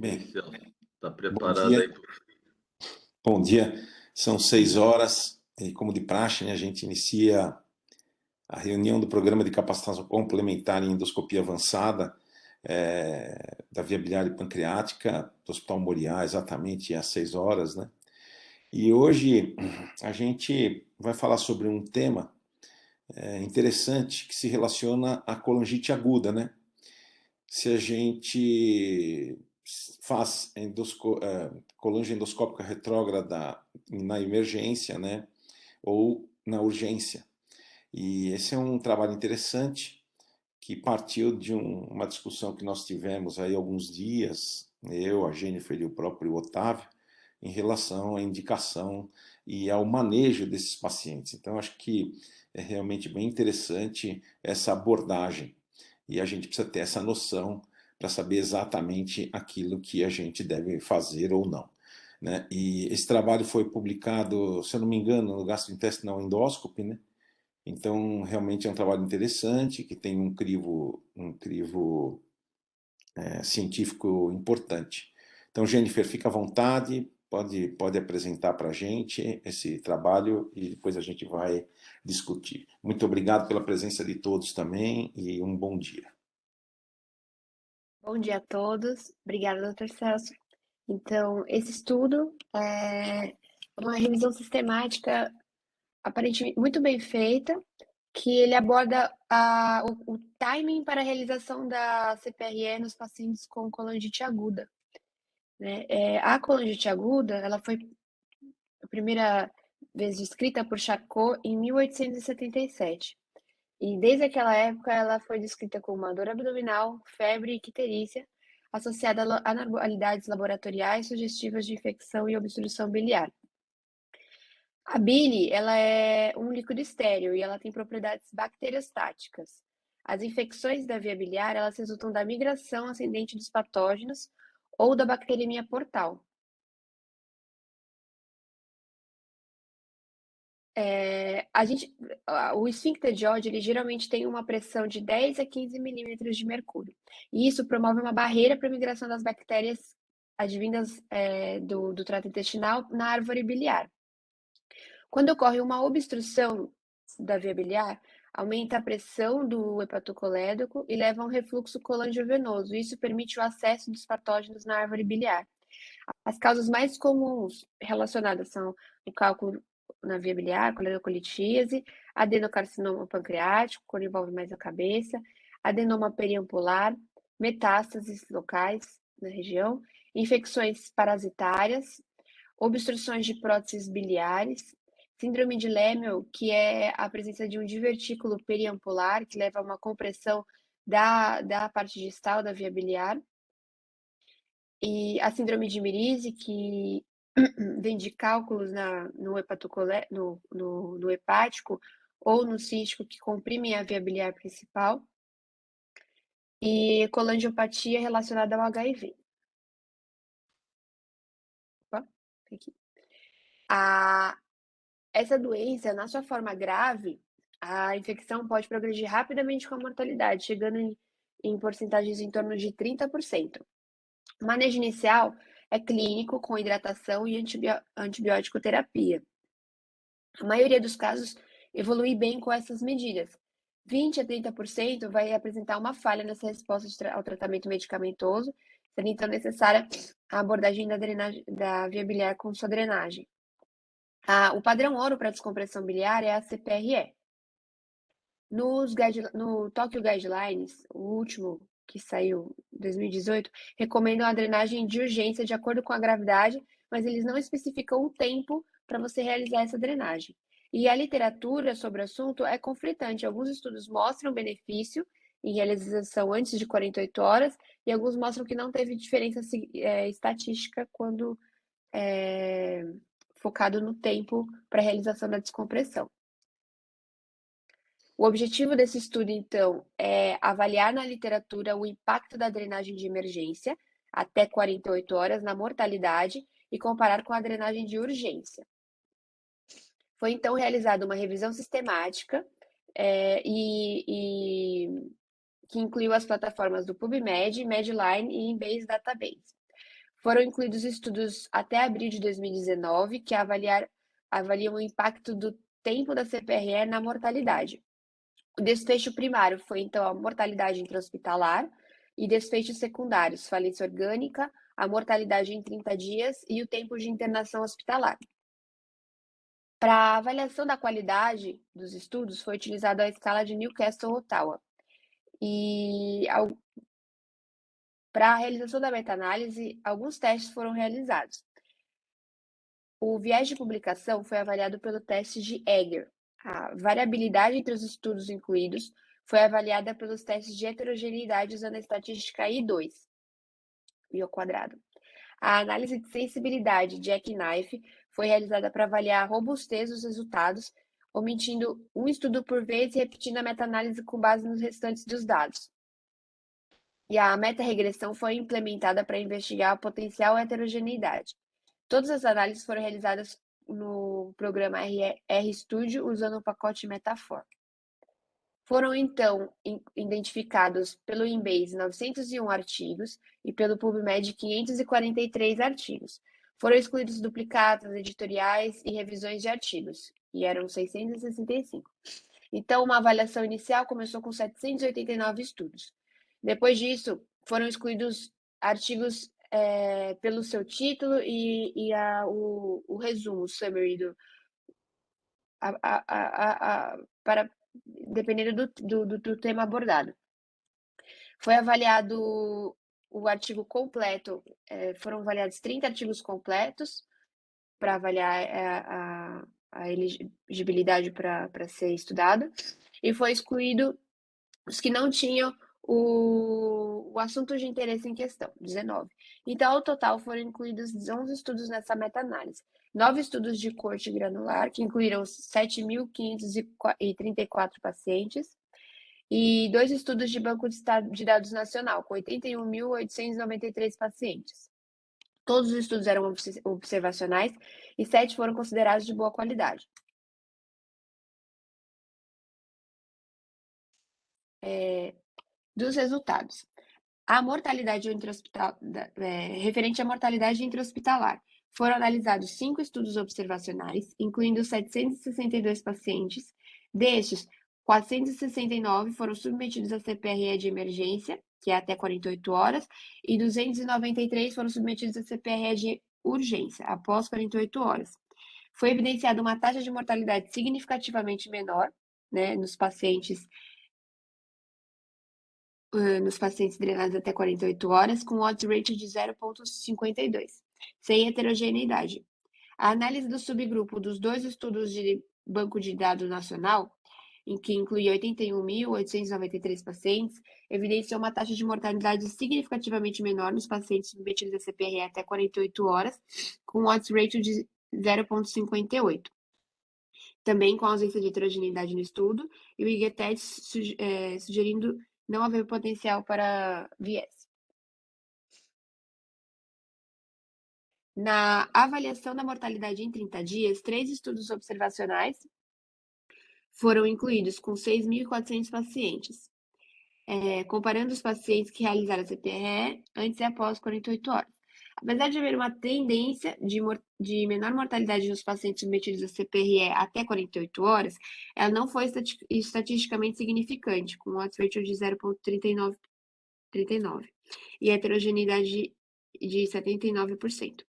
Bem, Marcelo, está bom preparado dia. aí para Bom dia. São 6 horas e, como de praxe, né, a gente inicia a reunião do Programa de Capacitação Complementar em Endoscopia Avançada da Via Biliar e Pancreática do Hospital Moriá, exatamente às 6 horas, né? E hoje a gente vai falar sobre um tema interessante que se relaciona à colangite aguda, né? Se a gente faz colange endoscópica retrógrada na emergência, né, ou na urgência. E esse é um trabalho interessante que partiu de uma discussão que nós tivemos aí há alguns dias, eu, a Jennifer e o próprio Otávio, em relação à indicação e ao manejo desses pacientes. Então, acho que é realmente bem interessante essa abordagem e a gente precisa ter essa noção para saber exatamente aquilo que a gente deve fazer ou não, né? E esse trabalho foi publicado, se eu não me engano, no Gastrointestinal Endoscopy, né? Então, realmente é um trabalho interessante, que tem um crivo científico importante. Então, Jennifer, fica à vontade, pode apresentar para a gente esse trabalho e depois a gente vai discutir. Muito obrigado pela presença de todos também e um bom dia. Bom dia a todos. Obrigada, doutor Celso. Então, esse estudo é uma revisão sistemática aparentemente muito bem feita, que ele aborda o timing para a realização da CPRE nos pacientes com colangite aguda, né? A colangite aguda, ela foi a primeira vez descrita por Charcot em 1877. E desde aquela época ela foi descrita como uma dor abdominal, febre e icterícia, associada a anormalidades laboratoriais sugestivas de infecção e obstrução biliar. A bile, ela é um líquido estéril e ela tem propriedades bacteriostáticas. As infecções da via biliar, elas resultam da migração ascendente dos patógenos ou da bacteremia portal. O esfíncter de Oddi, ele geralmente tem uma pressão de 10 a 15 milímetros de mercúrio. E isso promove uma barreira para a migração das bactérias advindas do trato intestinal na árvore biliar. Quando ocorre uma obstrução da via biliar, aumenta a pressão do hepatocolédoco e leva a um refluxo colangiovenoso. Isso permite o acesso dos patógenos na árvore biliar. As causas mais comuns relacionadas são o cálculo na via biliar, colecolitíase, adenocarcinoma pancreático, quando envolve mais a cabeça, adenoma periampular, metástases locais na região, infecções parasitárias, obstruções de próteses biliares, síndrome de Lemmel, que é a presença de um divertículo periampular, que leva a uma compressão da parte distal da via biliar, e a síndrome de Mirise, que vem de cálculos no hepático ou no cístico que comprimem a via biliar principal, e colangiopatia relacionada ao HIV. Opa, aqui. Essa doença, na sua forma grave, a infecção pode progredir rapidamente com a mortalidade, chegando em porcentagens em torno de 30%. O manejo inicial é clínico, com hidratação e antibiótico terapia. A maioria dos casos evolui bem com essas medidas. 20 a 30% vai apresentar uma falha nessa resposta ao tratamento medicamentoso, sendo então necessária a abordagem da via biliar com sua drenagem. O padrão ouro para descompressão biliar é a CPRE. No Tokyo Guidelines, o último que saiu em 2018, recomendam a drenagem de urgência de acordo com a gravidade, mas eles não especificam o tempo para você realizar essa drenagem. E a literatura sobre o assunto é conflitante. Alguns estudos mostram benefício em realização antes de 48 horas e alguns mostram que não teve diferença estatística quando focado no tempo para a realização da descompressão. O objetivo desse estudo, então, é avaliar na literatura o impacto da drenagem de emergência até 48 horas na mortalidade e comparar com a drenagem de urgência. Foi, então, realizada uma revisão sistemática que incluiu as plataformas do PubMed, Medline e Embase Database. Foram incluídos estudos até abril de 2019 que avaliam o impacto do tempo da CPRE na mortalidade. O desfecho primário foi, então, a mortalidade intra-hospitalar e desfechos secundários, falência orgânica, a mortalidade em 30 dias e o tempo de internação hospitalar. Para a avaliação da qualidade dos estudos, foi utilizada a escala de Newcastle-Ottawa. E para a realização da meta-análise, alguns testes foram realizados. O viés de publicação foi avaliado pelo teste de Egger. A variabilidade entre os estudos incluídos foi avaliada pelos testes de heterogeneidade usando a estatística I2, I ao quadrado. A análise de sensibilidade de Jackknife foi realizada para avaliar a robustez dos resultados, omitindo um estudo por vez e repetindo a meta-análise com base nos restantes dos dados. E a meta-regressão foi implementada para investigar a potencial heterogeneidade. Todas as análises foram realizadas no programa RStudio usando o pacote Metafor. Foram, então, identificados pelo Embase 901 artigos e pelo PubMed 543 artigos. Foram excluídos duplicatas, editoriais e revisões de artigos, e eram 665. Então, uma avaliação inicial começou com 789 estudos. Depois disso, foram excluídos artigos pelo seu título e o resumo, o summary, para, dependendo do tema abordado. Foi avaliado o artigo completo, foram avaliados 30 artigos completos para avaliar a elegibilidade para ser estudada, e foi excluído os que não tinham o assunto de interesse em questão, 19. Então, ao total, foram incluídos 11 estudos nessa meta-análise. 9 estudos de corte granular, que incluíram 7.534 pacientes, e 2 estudos de banco de dados nacional, com 81.893 pacientes. Todos os estudos eram observacionais e 7 foram considerados de boa qualidade. Dos resultados. A mortalidade referente à mortalidade intra-hospitalar. Foram analisados 5 estudos observacionais, incluindo 762 pacientes. Destes, 469 foram submetidos à CPRE de emergência, que é até 48 horas, e 293 foram submetidos à CPRE de urgência, após 48 horas. Foi evidenciada uma taxa de mortalidade significativamente menor, né, nos pacientes drenados até 48 horas, com odds ratio de 0,52, sem heterogeneidade. A análise do subgrupo dos 2 estudos de banco de dados nacional, em que incluía 81.893 pacientes, evidenciou uma taxa de mortalidade significativamente menor nos pacientes submetidos a CPRE até 48 horas, com odds ratio de 0,58. Também com a ausência de heterogeneidade no estudo, e o IGTED sugerindo não haver potencial para viés. Na avaliação da mortalidade em 30 dias, 3 estudos observacionais foram incluídos com 6.400 pacientes, comparando os pacientes que realizaram a CPRE antes e após 48 horas. Apesar de haver uma tendência de menor mortalidade nos pacientes submetidos a CPRE até 48 horas, ela não foi estatisticamente significante, com odds ratio de 0,39 e heterogeneidade de 79%.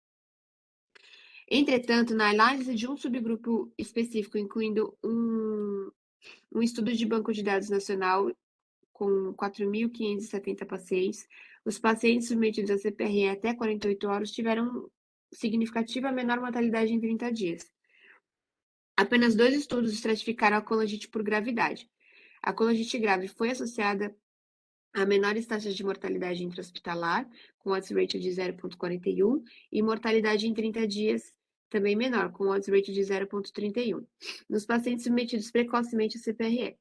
Entretanto, na análise de um subgrupo específico, incluindo um estudo de banco de dados nacional com 4.570 pacientes, os pacientes submetidos a CPRE até 48 horas tiveram significativa menor mortalidade em 30 dias. Apenas 2 estudos estratificaram a colangite por gravidade. A colangite grave foi associada a menores taxas de mortalidade intra-hospitalar, com odds ratio de 0,41, e mortalidade em 30 dias, também menor, com odds ratio de 0,31, nos pacientes submetidos precocemente a CPRE.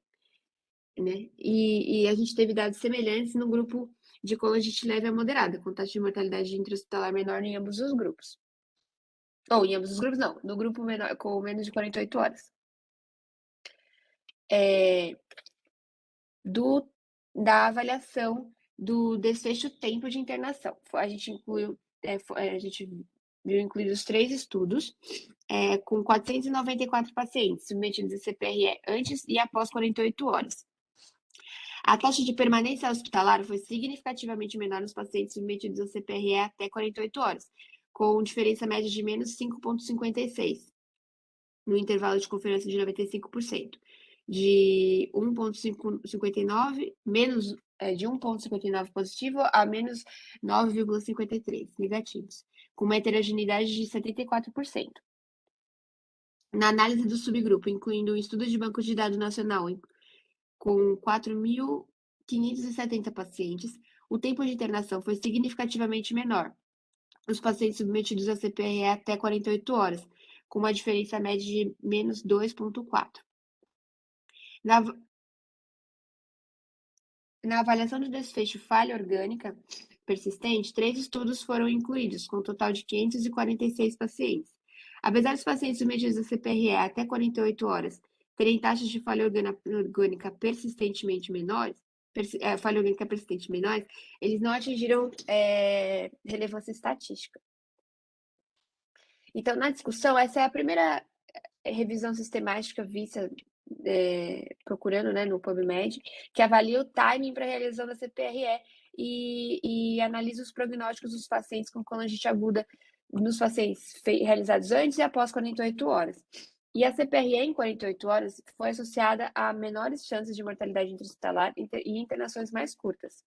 Né? E a gente teve dados semelhantes no grupo de colangite leve a moderada, com taxa de mortalidade intra-hospitalar menor em ambos os grupos. Ou em ambos os grupos, não, no grupo menor, com menos de 48 horas. Da avaliação do desfecho tempo de internação. A gente incluiu a gente viu incluídos 3 estudos, com 494 pacientes submetidos a CPRE antes e após 48 horas. A taxa de permanência hospitalar foi significativamente menor nos pacientes submetidos a CPRE até 48 horas, com diferença média de menos 5,56, no intervalo de confiança de 95%, de 1,59 menos de 1,59 positivo a menos 9,53 negativos, com uma heterogeneidade de 74%. Na análise do subgrupo, incluindo o estudo de banco de dados nacional com 4.570 pacientes, o tempo de internação foi significativamente menor. Os pacientes submetidos a CPRE até 48 horas, com uma diferença média de menos 2,4. Na avaliação do desfecho falha orgânica persistente, 3 estudos foram incluídos, com um total de 546 pacientes. Apesar dos pacientes submetidos a CPRE até 48 horas terem taxas de falha orgânica persistentemente menores, eles não atingiram relevância estatística. Então, na discussão, essa é a primeira revisão sistemática vista procurando, né, no PubMed, que avalia o timing para a realização da CPRE e analisa os prognósticos dos pacientes com colangite aguda nos pacientes realizados antes e após 48 horas. E a CPRE em 48 horas foi associada a menores chances de mortalidade intra-hospitalar e internações mais curtas.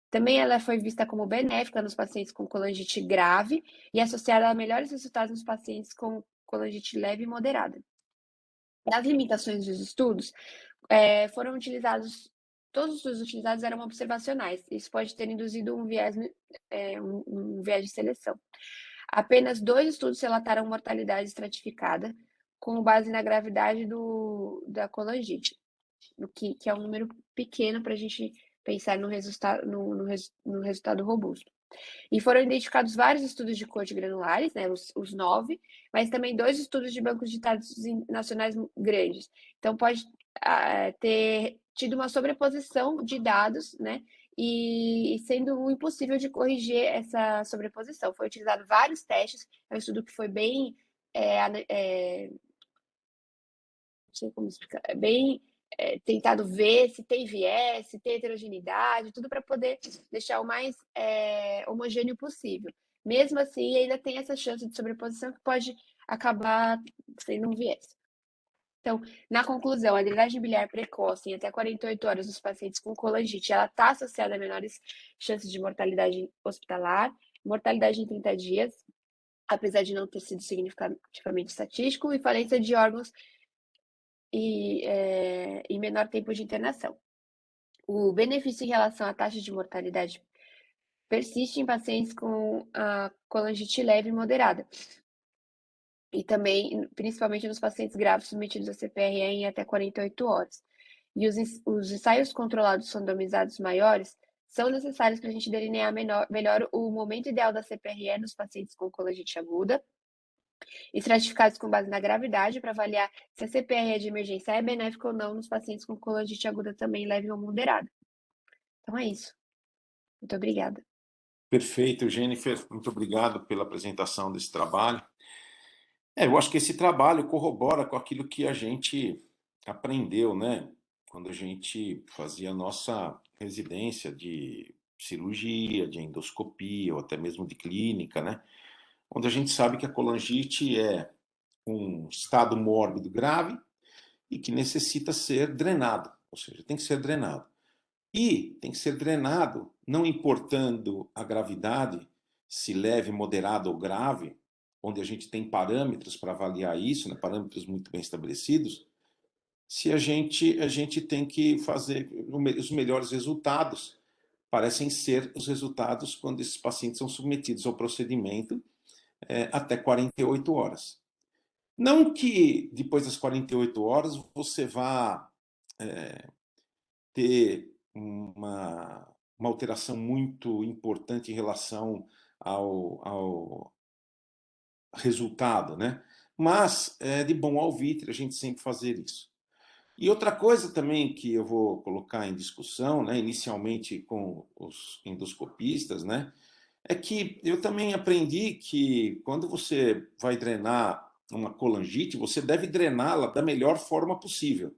Também ela foi vista como benéfica nos pacientes com colangite grave e associada a melhores resultados nos pacientes com colangite leve e moderada. Nas limitações dos estudos, foram utilizados, todos os estudos utilizados eram observacionais. Isso pode ter induzido um viés de seleção. Apenas 2 estudos relataram mortalidade estratificada com base na gravidade da colangite, que é um número pequeno para a gente pensar no resultado robusto. E foram identificados vários estudos de corte granulares, né, os 9, mas também 2 estudos de bancos de dados nacionais grandes. Então, pode ter tido uma sobreposição de dados, né, e sendo impossível de corrigir essa sobreposição. Foi utilizado vários testes, é um estudo que foi bem, não sei como explicar, bem tentado ver se tem viés, se tem heterogeneidade, tudo para poder deixar o mais homogêneo possível. Mesmo assim, ainda tem essa chance de sobreposição que pode acabar sendo um viés. Então, na conclusão, a drenagem biliar precoce em até 48 horas dos pacientes com colangite, ela está associada a menores chances de mortalidade hospitalar, mortalidade em 30 dias, apesar de não ter sido significativamente estatístico, e falência de órgãos e menor tempo de internação. O benefício em relação à taxa de mortalidade persiste em pacientes com a colangite leve e moderada, e também, principalmente nos pacientes graves submetidos a CPRE em até 48 horas. E os ensaios controlados randomizados maiores são necessários para a gente delinear melhor o momento ideal da CPRE nos pacientes com colangite aguda, estratificados com base na gravidade, para avaliar se a CPRE de emergência é benéfica ou não nos pacientes com colangite aguda também leve ou moderada. Então é isso. Muito obrigada. Perfeito, Jennifer. Muito obrigado pela apresentação desse trabalho. Eu acho que esse trabalho corrobora com aquilo que a gente aprendeu, né? Quando a gente fazia a nossa residência de cirurgia, de endoscopia ou até mesmo de clínica, né? Onde a gente sabe que a colangite é um estado mórbido grave e que necessita ser drenado, ou seja, tem que ser drenado. E tem que ser drenado, não importando a gravidade, se leve, moderado ou grave, onde a gente tem parâmetros para avaliar isso, né, parâmetros muito bem estabelecidos, se a gente tem que fazer os melhores resultados. Parecem ser os resultados quando esses pacientes são submetidos ao procedimento até 48 horas. Não que depois das 48 horas você vá ter uma alteração muito importante em relação ao resultado, né? Mas é de bom alvitre a gente sempre fazer isso. E outra coisa também que eu vou colocar em discussão, né, inicialmente com os endoscopistas, né, É que eu também aprendi que quando você vai drenar uma colangite, você deve drená-la da melhor forma possível.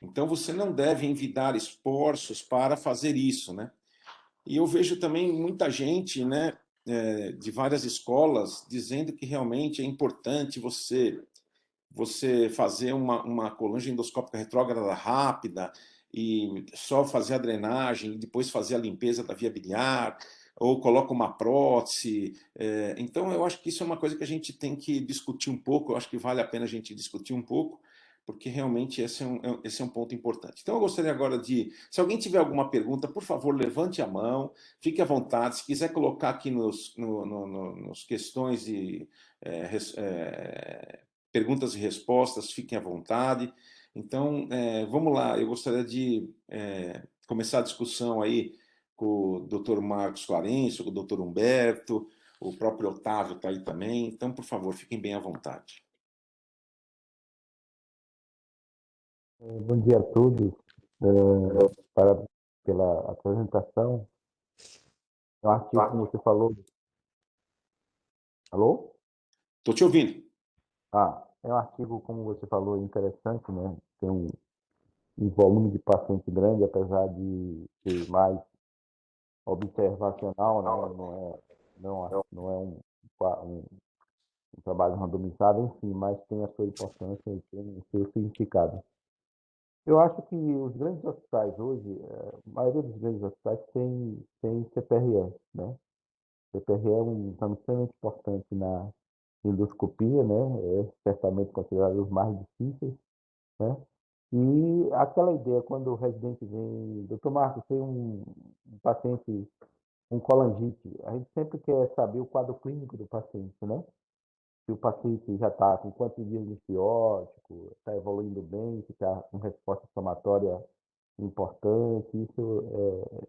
Então você não deve envidar esforços para fazer isso, né? E eu vejo também muita gente, né, de várias escolas dizendo que realmente é importante você fazer uma colangem endoscópica retrógrada rápida e só fazer a drenagem e depois fazer a limpeza da via biliar, ou coloca uma prótese. Então, eu acho que isso é uma coisa que a gente tem que discutir um pouco, eu acho que vale a pena a gente discutir um pouco, porque realmente esse é um ponto importante. Então, eu gostaria agora de, se alguém tiver alguma pergunta, por favor, levante a mão, fique à vontade. Se quiser colocar aqui nos questões e perguntas e respostas, fiquem à vontade. Então, vamos lá, eu gostaria de começar a discussão aí com o Dr. Marcos Clarencio, com o Dr. Humberto, o próprio Otávio está aí também. Então, por favor, fiquem bem à vontade. Bom dia a todos. Para pela apresentação. O artigo, como você falou. Alô? Estou te ouvindo. É um artigo, como você falou, interessante, né? Tem um volume de paciente grande, apesar de ser mais observacional, né? Não é um trabalho randomizado, enfim, mas tem a sua importância e tem o seu significado. Eu acho que os grandes hospitais hoje, a maioria dos grandes hospitais tem CPRE, né? CPRE é um exame extremamente importante na endoscopia, né? É certamente considerado os mais difíceis, né? E aquela ideia, quando o residente vem, doutor Marcos, tem um paciente, um colangite, a gente sempre quer saber o quadro clínico do paciente, né? Se o paciente já está com quantos dias de antibiótico, está evoluindo bem, se está com resposta inflamatória importante, isso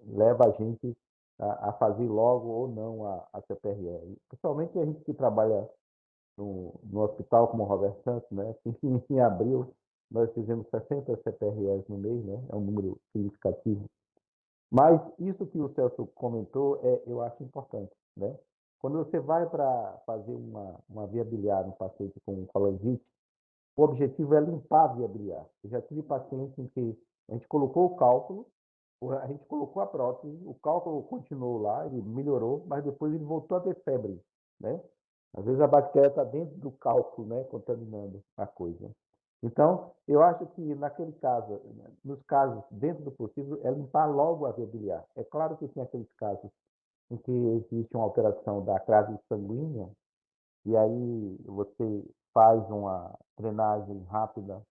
leva a gente a fazer logo ou não a CPRE. Principalmente a gente que trabalha no hospital como o Roberto Santos, né? Em abril nós fizemos 60 CPREs no mês, né? É um número significativo. Mas isso que o Celso comentou, eu acho importante, né? Quando você vai para fazer uma via biliar no paciente com colangite, o objetivo é limpar a via biliar. Eu já tive pacientes em que a gente colocou o cálculo, a gente colocou a prótese, o cálculo continuou lá, ele melhorou, mas depois ele voltou a ter febre, né? Às vezes a bactéria está dentro do cálculo, né, contaminando a coisa. Então, eu acho que naquele caso, nos casos dentro do possível, é limpar logo a via biliar. É claro que tem aqueles casos em que existe uma alteração da crase sanguínea, e aí você faz uma drenagem rápida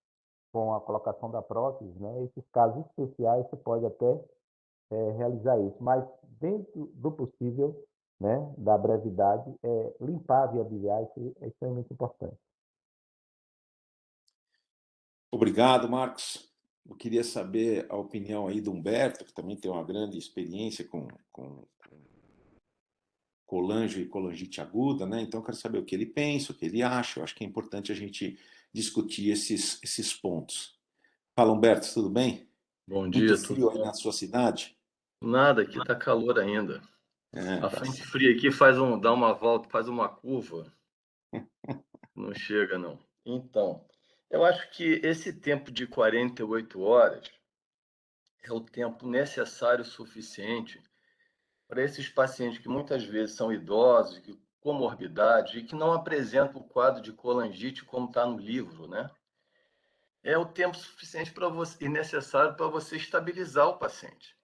com a colocação da prótese, né? Esses casos especiais você pode até realizar isso, mas dentro do possível, né, da brevidade, limpar a via biliar, isso é extremamente importante. Obrigado, Marcos. Eu queria saber a opinião aí do Humberto, que também tem uma grande experiência com colange e colangite aguda, né? Então, eu quero saber o que ele pensa, o que ele acha. Eu acho que é importante a gente discutir esses pontos. Fala, Humberto, tudo bem? Bom Muito dia, tudo frio aí bom? na sua cidade? Nada, aqui tá calor ainda. A Tá frente certo. fria aqui dá uma volta, faz uma curva, não chega não. Então, eu acho que esse tempo de 48 horas é o tempo necessário suficiente para esses pacientes que muitas vezes são idosos, com comorbidade e que não apresentam o quadro de colangite como está no livro, né? É o tempo suficiente para você e necessário para você estabilizar o paciente.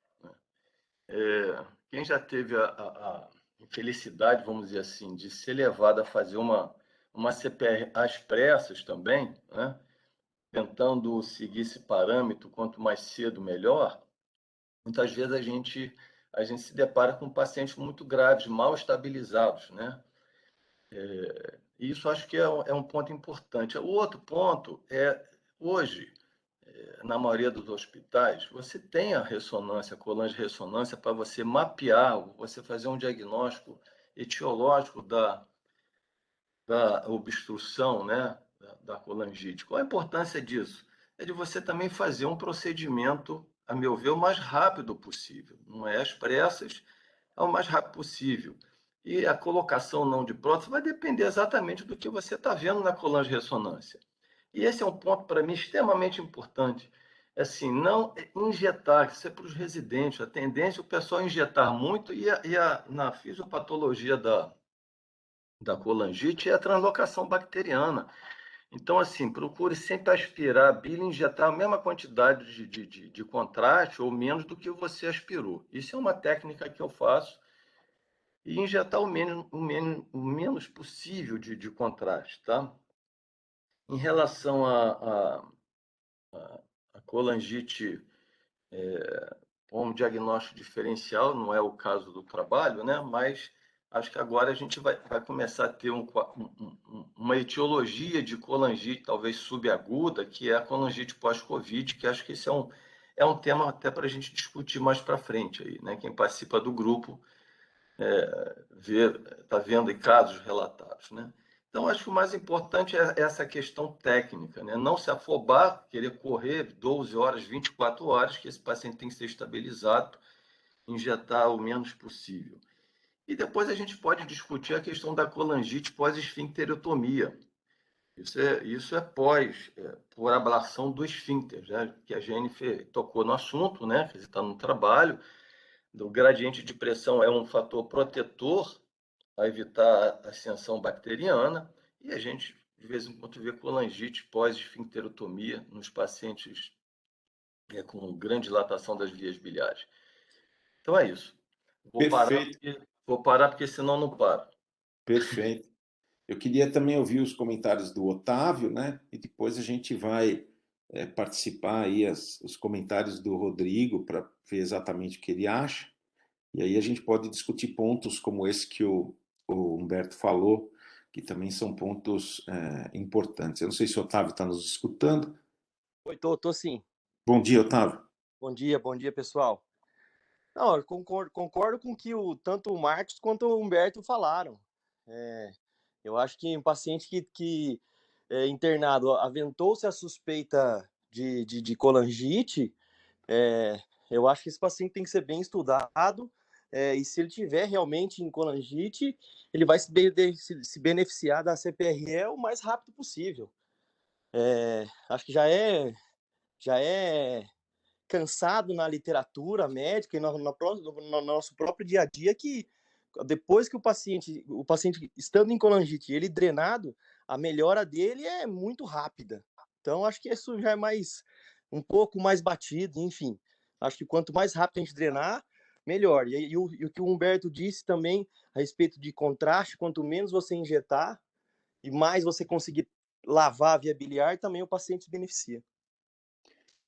Quem já teve a infelicidade, vamos dizer assim, de ser levado a fazer uma CPR às pressas também, né? Tentando seguir esse parâmetro, quanto mais cedo, melhor, muitas vezes a gente se depara com pacientes muito graves, mal estabilizados, né? E isso acho que é um ponto importante. O outro ponto é, hoje, na maioria dos hospitais, você tem a ressonância, a colange ressonância, para você mapear, você fazer um diagnóstico etiológico da obstrução, né, da colangite. Qual a importância disso? É de você também fazer um procedimento, a meu ver, o mais rápido possível. Não é às pressas, ao mais rápido possível. E a colocação não de prótese vai depender exatamente do que você está vendo na coluna de ressonância. E esse é um ponto, para mim, extremamente importante. Assim, não injetar, isso é para os residentes, a tendência é o pessoal injetar muito, na fisiopatologia da colangite é a translocação bacteriana. Então, assim, procure sempre aspirar a bile e injetar a mesma quantidade de contraste ou menos do que você aspirou. Isso é uma técnica que eu faço, e injetar o menos possível de contraste, tá? Em relação a colangite com um diagnóstico diferencial, não é o caso do trabalho, né? Mas acho que agora a gente vai começar a ter uma etiologia de colangite, talvez subaguda, que é a colangite pós-Covid, que acho que esse é um tema até para a gente discutir mais para frente aí, né? Quem participa do grupo está vendo aí casos relatados, né? Então, acho que o mais importante é essa questão técnica, né? Não se afobar, querer correr 12 horas, 24 horas, que esse paciente tem que ser estabilizado, injetar o menos possível. E depois a gente pode discutir a questão da colangite pós-esfincterotomia. Isso é por ablação do esfíncter, né? Que a Jennifer tocou no assunto, né? Que está no trabalho. O gradiente de pressão é um fator protetor a evitar a ascensão bacteriana, e a gente, de vez em quando, vê colangite pós-esfincterotomia nos pacientes com grande dilatação das vias biliares. Então é isso. Perfeito, Vou parar porque senão não paro. perfeito. Eu queria também ouvir os comentários do Otávio, né? E depois a gente vai participar aí os comentários do Rodrigo para ver exatamente o que ele acha. E aí a gente pode discutir pontos como esse que o Humberto falou, que também são pontos importantes. Eu não sei se o Otávio está nos escutando. Oi, tô sim. Bom dia, Otávio. Bom dia, pessoal. Não, eu concordo com o que tanto o Marcos quanto o Humberto falaram. Eu acho que um paciente que é internado aventou-se a suspeita de colangite, eu acho que esse paciente tem que ser bem estudado, e se ele tiver realmente em colangite, ele vai se beneficiar da CPRE o mais rápido possível. Acho que já é cansado na literatura médica e no nosso próprio dia a dia que depois que o paciente estando em colangite, ele drenado, a melhora dele é muito rápida. Então, acho que isso já é um pouco mais batido, enfim. Acho que quanto mais rápido a gente drenar, melhor. E o que o Humberto disse também a respeito de contraste, quanto menos você injetar e mais você conseguir lavar a via biliar, também o paciente se beneficia.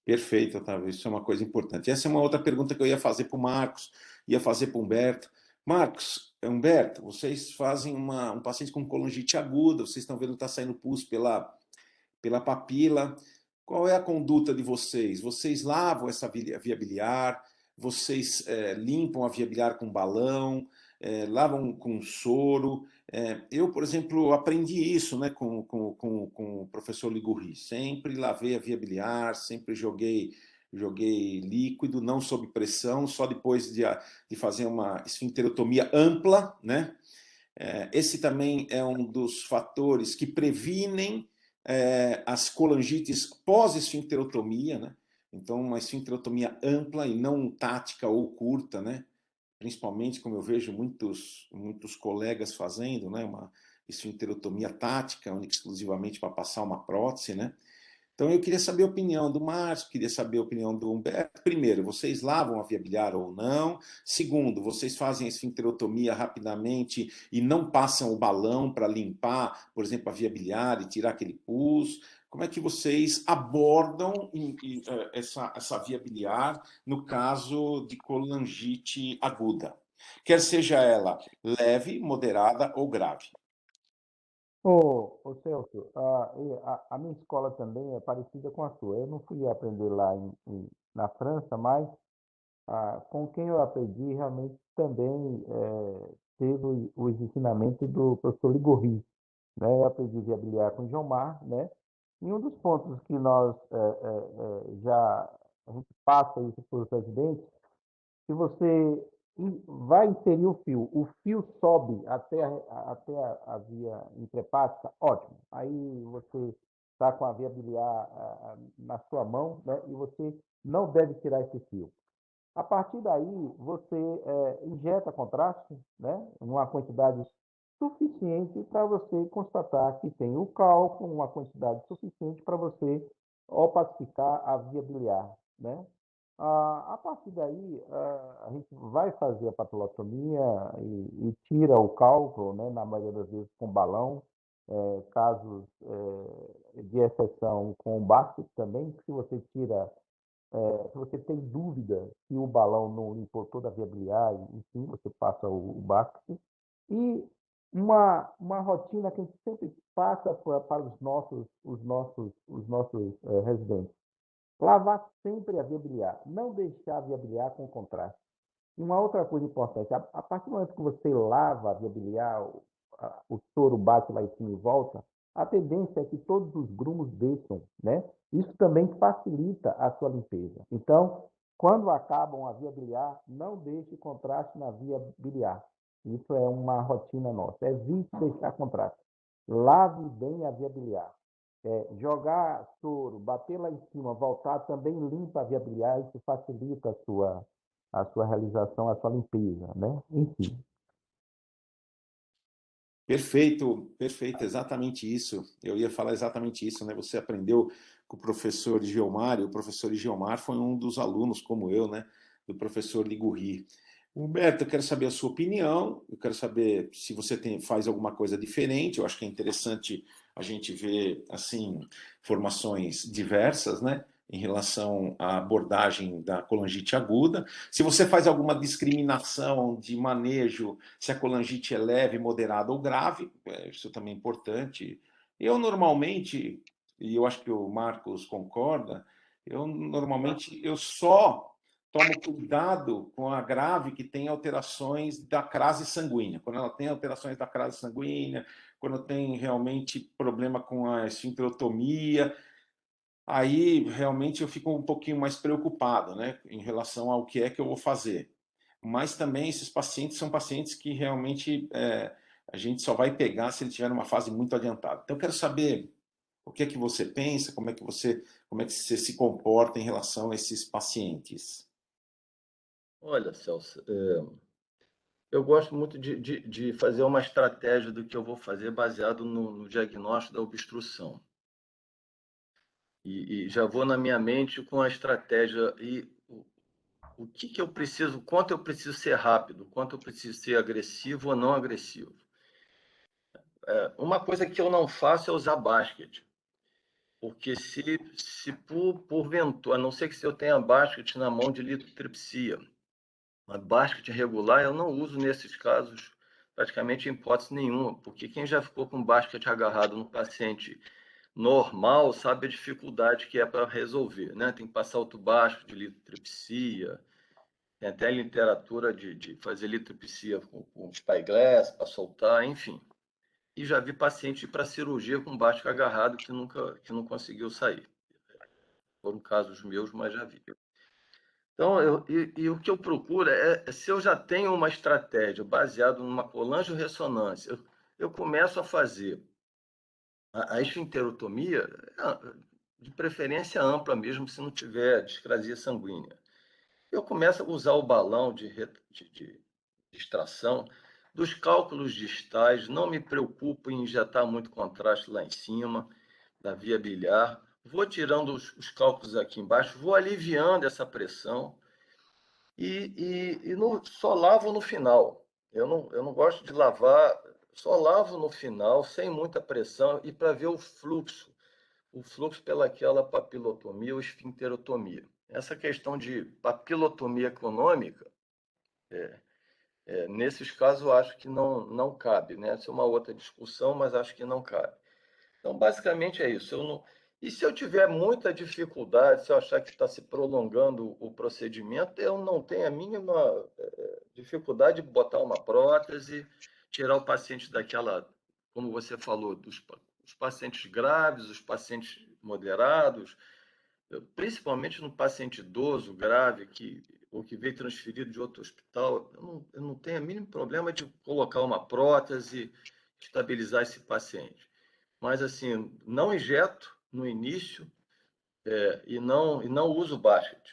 Perfeito, Otávio. Isso é uma coisa importante. Essa é uma outra pergunta que eu ia fazer para o Marcos, ia fazer para o Humberto. Marcos, Humberto, vocês fazem um paciente com colangite aguda, vocês estão vendo que está saindo pus pela papila. Qual é a conduta de vocês? Vocês lavam essa via biliar? Vocês limpam a via biliar com balão? Lavam com soro? Eu, por exemplo, aprendi isso, né, com o professor Ligurri. Sempre lavei a via biliar, sempre joguei líquido, não sob pressão, só depois de fazer uma esfincterotomia ampla, né? Esse também é um dos fatores que previnem as colangites pós-esfincterotomia, né? Então, uma esfincterotomia ampla e não tática ou curta, né? Principalmente, como eu vejo muitos colegas fazendo, né? Uma esfincterotomia tática, única e exclusivamente para passar uma prótese, né? Então, eu queria saber a opinião do Márcio, queria saber a opinião do Humberto. Primeiro, vocês lavam a via biliar ou não? Segundo, vocês fazem a esfincterotomia rapidamente e não passam o balão para limpar, por exemplo, a via biliar e tirar aquele pus? Como é que vocês abordam essa via biliar no caso de colangite aguda? Quer seja ela leve, moderada ou grave. Ô Celso, a minha escola também é parecida com a sua. Eu não fui aprender lá na França, mas com quem eu aprendi realmente também teve os ensinamentos do professor Ligorri, né? Eu aprendi viabilidade com o Gilmar, né? E um dos pontos que nós a gente passa isso para os residentes, se você vai inserir o fio sobe até a via intrahepática, ótimo. Aí você está com a via biliar na sua mão, né, e você não deve tirar esse fio. A partir daí, você injeta contraste, né, uma quantidade suficiente para você constatar que tem o cálculo, uma quantidade suficiente para você opacificar a via biliar, né? A partir daí, a gente vai fazer a papilotomia e tira o cálculo, né, na maioria das vezes com balão, casos de exceção com basket também, que se você tira se você tem dúvida se o balão não limpou toda a via biliar, enfim, você passa o básico. E uma rotina que a gente sempre passa para os nossos residentes. Lavar sempre a via biliar, não deixar a via biliar com contraste. E uma outra coisa importante, a partir do momento que você lava a via biliar, o soro bate lá em cima e volta, a tendência é que todos os grumos desçam, né? Isso também facilita a sua limpeza. Então, quando acabam a via biliar, não deixe contraste na via biliar. Isso é uma rotina nossa. Evite deixar contraste. Lave bem a via biliar. Jogar soro, bater lá em cima, voltar, também limpa a via biliar, isso facilita a sua realização, a sua limpeza, né? Enfim. Perfeito, perfeito, exatamente isso. Eu ia falar exatamente isso, né? Você aprendeu com o professor Gilmar, e o professor Gilmar foi um dos alunos, como eu, né? Do professor Ligurri. Humberto, eu quero saber a sua opinião, eu quero saber se você faz alguma coisa diferente, eu acho que é interessante a gente ver, assim, formações diversas, né? Em relação à abordagem da colangite aguda. Se você faz alguma discriminação de manejo, se a colangite é leve, moderada ou grave, isso também é importante. Eu normalmente, e eu acho que o Marcos concorda, eu só tomo cuidado com a grave que tem alterações da crase sanguínea. Quando ela tem alterações da crase sanguínea, quando tem realmente problema com a esfincterotomia, aí realmente eu fico um pouquinho mais preocupado, né, em relação ao que é que eu vou fazer. Mas também esses pacientes são pacientes que realmente a gente só vai pegar se ele estiver numa fase muito adiantada. Então eu quero saber o que é que você pensa, como é que você se comporta em relação a esses pacientes. Olha, Celso, eu gosto muito de fazer uma estratégia do que eu vou fazer baseado no diagnóstico da obstrução. E já vou na minha mente com a estratégia e o que eu preciso, quanto eu preciso ser rápido, quanto eu preciso ser agressivo ou não agressivo. Uma coisa que eu não faço é usar basquete, porque se porventura, a não ser que se eu tenha basquete na mão de litotripsia, mas basquete regular eu não uso nesses casos praticamente em hipótese nenhuma, porque quem já ficou com basquete agarrado no paciente normal sabe a dificuldade que é para resolver, né? Tem que passar outro basquete de litotripsia, tem até literatura de fazer litotripsia com spyglass para soltar, enfim. E já vi paciente ir para cirurgia com basquete agarrado que não conseguiu sair. Foram casos meus, mas já vi. Então, o que eu procuro se eu já tenho uma estratégia baseada numa colangio-ressonância, eu começo a fazer a esfincterotomia, de preferência ampla mesmo, se não tiver discrasia sanguínea. Eu começo a usar o balão de extração dos cálculos distais, não me preocupo em injetar muito contraste lá em cima da via biliar, vou tirando os cálculos aqui embaixo, vou aliviando essa pressão só lavo no final. Eu não gosto de lavar, só lavo no final, sem muita pressão, e para ver o fluxo pelaquela papilotomia ou esfincterotomia. Essa questão de papilotomia econômica, nesses casos eu acho que não cabe, né? Essa é uma outra discussão, mas acho que não cabe. Então, basicamente é isso. E se eu tiver muita dificuldade, se eu achar que está se prolongando o procedimento, eu não tenho a mínima dificuldade de botar uma prótese, tirar o paciente daquela, como você falou, os pacientes graves, os pacientes moderados, principalmente no paciente idoso grave, que ou que veio transferido de outro hospital, eu não tenho o mínimo problema de colocar uma prótese, estabilizar esse paciente. Mas, assim, não injeto no início e não uso basket.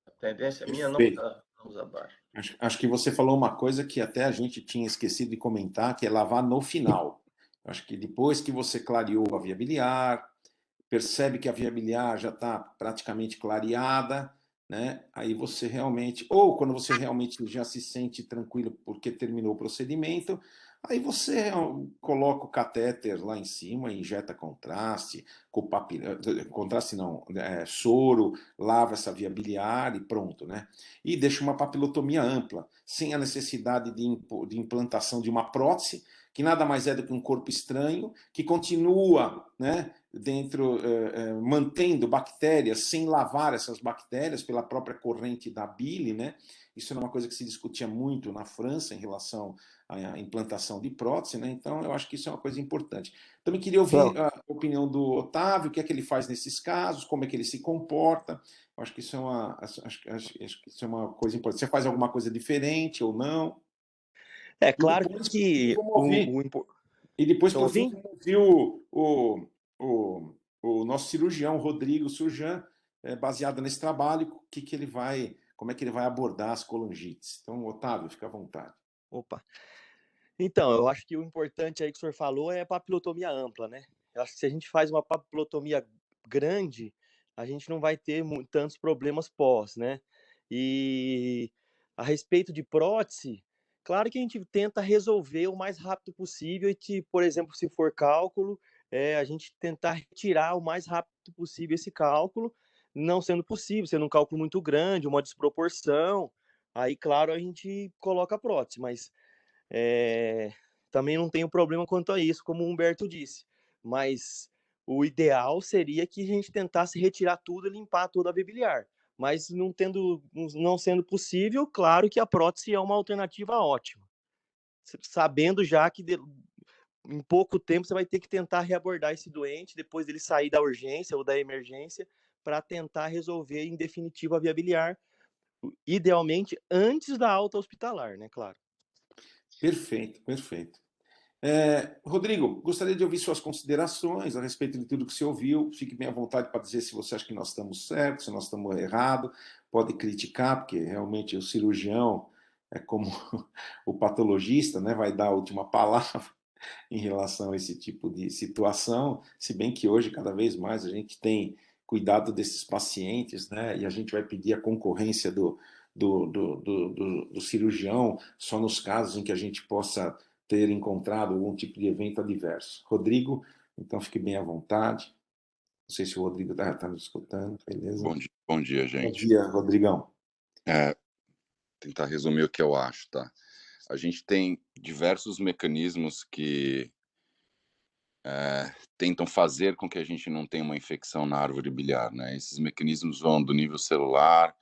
A tendência minha é não Perfeito. usar basket. Acho que você falou uma coisa que até a gente tinha esquecido de comentar, que é lavar no final. Acho que depois que você clareou a via biliar, percebe que a via biliar já está praticamente clareada, né? Aí você realmente, ou quando você realmente já se sente tranquilo porque terminou o procedimento, aí você coloca o catéter lá em cima, injeta contraste, contraste não, soro, lava essa via biliar e pronto, né? E deixa uma papilotomia ampla, sem a necessidade de implantação de uma prótese, que nada mais é do que um corpo estranho, que continua, né, dentro, mantendo bactérias sem lavar essas bactérias pela própria corrente da bile, né? Isso era uma coisa que se discutia muito na França em relação à implantação de prótese, né? Então eu acho que isso é uma coisa importante. Também queria ouvir Então, a opinião do Otávio, o que é que ele faz nesses casos, como é que ele se comporta. Eu acho que isso é acho que isso é uma coisa importante. Você faz alguma coisa diferente ou não? É E claro depois, por fim, que vamos ouvir. E depois, Estão por fim, ouvindo? vamos ouvir o nosso cirurgião, Rodrigo Surjan, baseado nesse trabalho, como é que ele vai abordar as colangites. Então, Otávio, fica à vontade. Opa. Então, eu acho que o importante aí que o senhor falou é a papilotomia ampla, né? Eu acho que se a gente faz uma papilotomia grande, a gente não vai ter tantos problemas pós, né? E a respeito de prótese, claro que a gente tenta resolver o mais rápido possível e que, por exemplo, se for cálculo, a gente tentar retirar o mais rápido possível esse cálculo, não sendo possível, sendo um cálculo muito grande, uma desproporção, aí, claro, a gente coloca a prótese, mas também não tenho problema quanto a isso, como o Humberto disse. Mas o ideal seria que a gente tentasse retirar tudo e limpar toda a via biliar. Mas não sendo possível, claro que a prótese é uma alternativa ótima. Sabendo já que em pouco tempo você vai ter que tentar reabordar esse doente depois dele sair da urgência ou da emergência para tentar resolver em definitivo a via biliar, idealmente antes da alta hospitalar, né, claro. Perfeito, perfeito. Rodrigo, gostaria de ouvir suas considerações a respeito de tudo que você ouviu. Fique bem à vontade para dizer se você acha que nós estamos certos, se nós estamos errados. Pode criticar, porque realmente o cirurgião é como o patologista, né, vai dar a última palavra em relação a esse tipo de situação, se bem que hoje, cada vez mais, a gente tem cuidado desses pacientes, né, e a gente vai pedir a concorrência do cirurgião só nos casos em que a gente possa ter encontrado algum tipo de evento adverso. Rodrigo, então fique bem à vontade. Não sei se o Rodrigo está me escutando, beleza? Bom dia, Bom gente. dia, Rodrigão. Tentar resumir o que eu acho, tá? A gente tem diversos mecanismos que tentam fazer com que a gente não tenha uma infecção na árvore biliar, né? Esses mecanismos vão do nível celular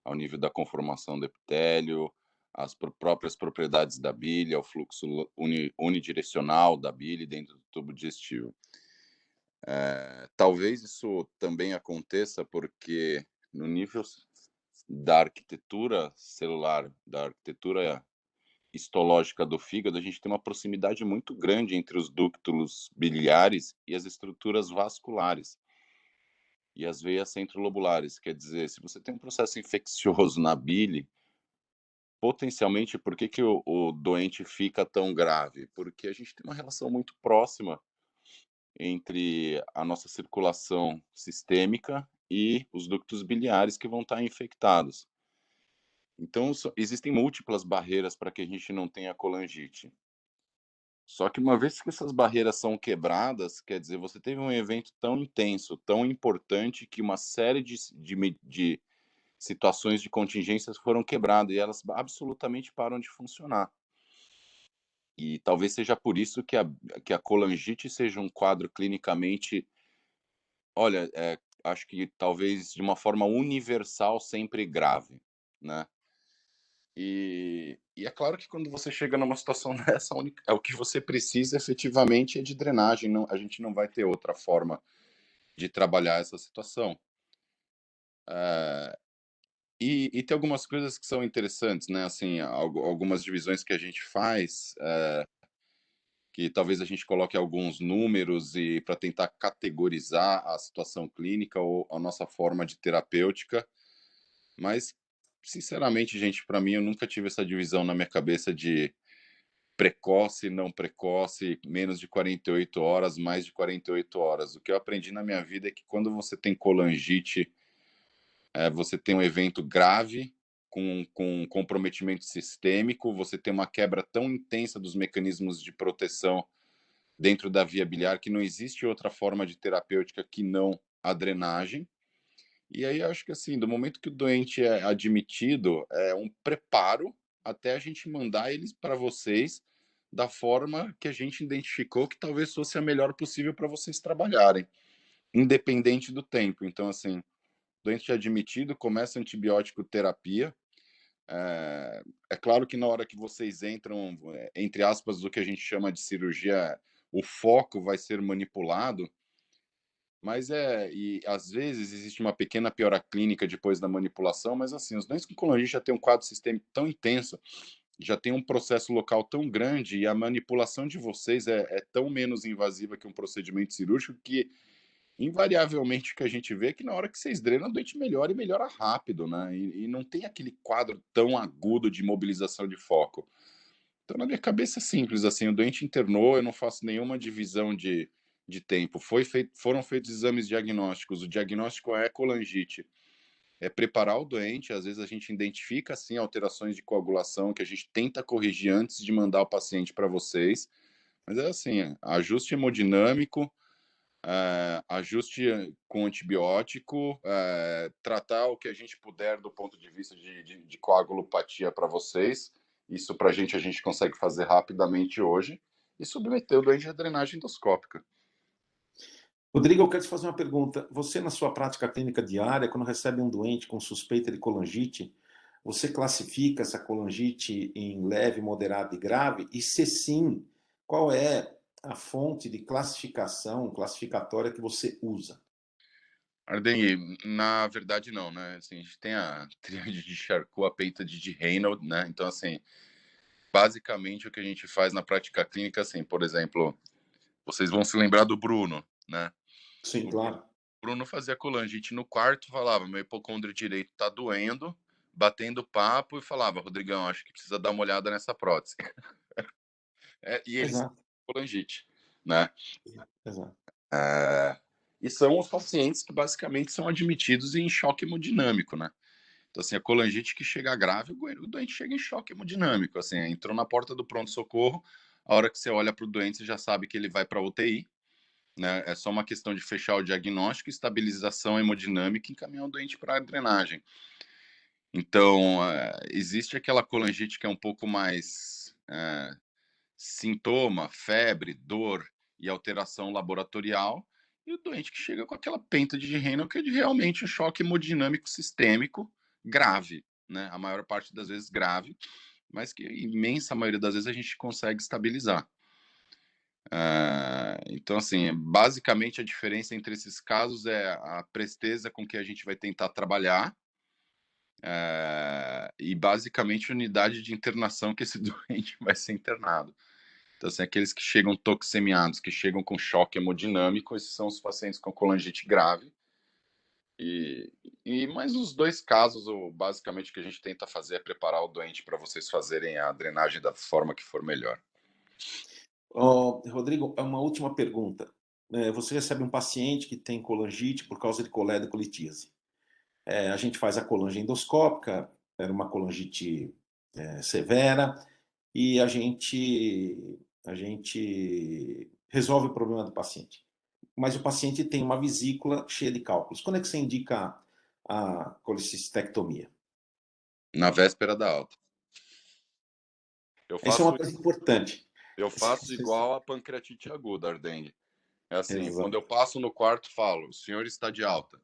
ao nível da conformação do epitélio, as próprias propriedades da bile, ao fluxo unidirecional da bile dentro do tubo digestivo. Talvez isso também aconteça porque no nível da arquitetura celular, da arquitetura histológica do fígado, a gente tem uma proximidade muito grande entre os ductos biliares e as estruturas vasculares e as veias centrolobulares. Quer dizer, se você tem um processo infeccioso na bile, potencialmente, por que o doente fica tão grave? Porque a gente tem uma relação muito próxima entre a nossa circulação sistêmica e os ductos biliares que vão estar infectados. Então, existem múltiplas barreiras para que a gente não tenha colangite. Só que uma vez que essas barreiras são quebradas, quer dizer, você teve um evento tão intenso, tão importante, que uma série de situações de contingências foram quebradas e elas absolutamente param de funcionar. E talvez seja por isso que a colangite seja um quadro clinicamente, olha, acho que talvez de uma forma universal sempre grave, né? E é claro que quando você chega numa situação dessa, o que você precisa efetivamente é de drenagem, a gente não vai ter outra forma de trabalhar essa situação. E tem algumas coisas que são interessantes, né? Assim, algumas divisões que a gente faz, que talvez a gente coloque alguns números e para tentar categorizar a situação clínica ou a nossa forma de terapêutica, mas sinceramente, gente, para mim eu nunca tive essa divisão na minha cabeça de precoce, não precoce, menos de 48 horas, mais de 48 horas. O que eu aprendi na minha vida é que quando você tem colangite, você tem um evento grave, com comprometimento sistêmico, você tem uma quebra tão intensa dos mecanismos de proteção dentro da via biliar que não existe outra forma de terapêutica que não a drenagem. E aí acho que assim, do momento que o doente é admitido, é um preparo até a gente mandar eles para vocês da forma que a gente identificou que talvez fosse a melhor possível para vocês trabalharem, independente do tempo. Então, assim, doente admitido, começa antibiótico terapia. É claro que na hora que vocês entram, entre aspas, do que a gente chama de cirurgia, o foco vai ser manipulado, mas e às vezes existe uma pequena piora clínica depois da manipulação, mas assim, os doentes com colangite já têm um quadro sistêmico tão intenso, já tem um processo local tão grande e a manipulação de vocês é tão menos invasiva que um procedimento cirúrgico que invariavelmente o que a gente vê é que na hora que vocês drenam, o doente melhora e melhora rápido, né? E não tem aquele quadro tão agudo de mobilização de foco. Então, na minha cabeça é simples, assim, o doente internou, eu não faço nenhuma divisão de tempo. Foram feitos exames diagnósticos, o diagnóstico é colangite. É preparar o doente, às vezes a gente identifica, assim, alterações de coagulação que a gente tenta corrigir antes de mandar o paciente para vocês. Mas é assim, ajuste hemodinâmico, ajuste com antibiótico, tratar o que a gente puder do ponto de vista de coagulopatia para vocês. Isso para a gente consegue fazer rapidamente hoje e submeter o doente à drenagem endoscópica. Rodrigo, eu quero te fazer uma pergunta. Você, na sua prática clínica diária, quando recebe um doente com suspeita de colangite, você classifica essa colangite em leve, moderada e grave? E se sim, qual é a fonte de classificatória que você usa? Arden, na verdade não, né? Assim, a gente tem a tríade de Charcot, a pêntade de Reynolds, né? Então, assim, basicamente o que a gente faz na prática clínica, assim, por exemplo, vocês vão se lembrar do Bruno, né? Sim, O claro. Bruno fazia colangite no quarto, falava, meu hipocôndrio direito tá doendo, batendo papo e falava, Rodrigão, acho que precisa dar uma olhada nessa prótese. E eles Exato, colangite, né? exato. E são os pacientes que basicamente são admitidos em choque hemodinâmico, né? Então, assim, a colangite que chega grave, o doente chega em choque hemodinâmico, assim, entrou na porta do pronto-socorro, a hora que você olha para o doente, você já sabe que ele vai para UTI, né? É só uma questão de fechar o diagnóstico, estabilização hemodinâmica e encaminhar o doente para a drenagem. Então, existe aquela colangite que é um pouco mais sintoma, febre, dor e alteração laboratorial, e o doente que chega com aquela pêntade de Reynolds, que é realmente um choque hemodinâmico sistêmico grave, né? A maior parte das vezes grave, mas que a imensa maioria das vezes a gente consegue estabilizar. Então, assim, basicamente a diferença entre esses casos é a presteza com que a gente vai tentar trabalhar e basicamente a unidade de internação que esse doente vai ser internado. Então, assim, aqueles que chegam toxemiados, que chegam com choque hemodinâmico, esses são os pacientes com colangite grave. Mas nos dois casos, basicamente o que a gente tenta fazer é preparar o doente para vocês fazerem a drenagem da forma que for melhor. Rodrigo, uma última pergunta. Você recebe um paciente que tem colangite por causa de coledocolitíase. A gente faz a colange endoscópica, era uma colangite severa, e a gente resolve o problema do paciente. Mas o paciente tem uma vesícula cheia de cálculos. Quando é que você indica a colecistectomia? Na véspera da alta. Isso é uma coisa importante. Eu faço igual a pancreatite aguda, Ardengue. É assim, Exato. quando eu passo no quarto, falo, o senhor está de alta.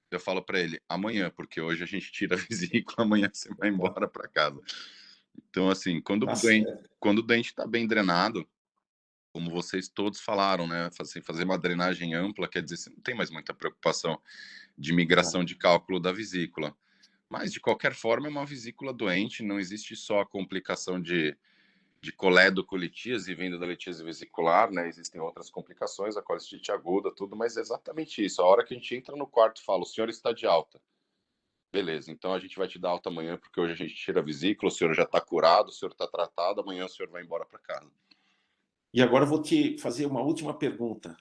Eu falo para ele, amanhã, porque hoje a gente tira a vesícula, amanhã você vai embora para casa. Então, assim, quando o doente está bem drenado, como vocês todos falaram, né? Assim, fazer uma drenagem ampla, quer dizer, você não tem mais muita preocupação de migração de cálculo da vesícula. Mas, de qualquer forma, é uma vesícula doente, não existe só a complicação de coledocolitias e venda da litíase vesicular, né? Existem outras complicações, a colestite aguda, tudo, mas é exatamente isso. A hora que a gente entra no quarto e fala, o senhor está de alta. Beleza, então a gente vai te dar alta amanhã, porque hoje a gente tira a vesícula, o senhor já está curado, o senhor está tratado, amanhã o senhor vai embora para casa. E agora eu vou te fazer uma última pergunta.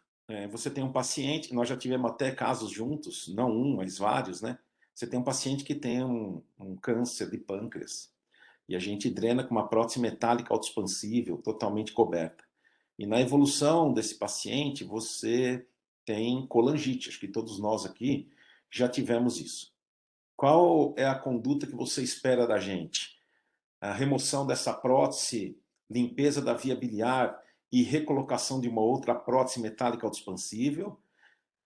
Você tem um paciente, nós já tivemos até casos juntos, não um, mas vários, né? Você tem um paciente que tem um câncer de pâncreas e a gente drena com uma prótese metálica autoexpansível, totalmente coberta. E na evolução desse paciente, você tem colangite. Acho que todos nós aqui já tivemos isso. Qual é a conduta que você espera da gente? A remoção dessa prótese, limpeza da via biliar e recolocação de uma outra prótese metálica autoexpansível,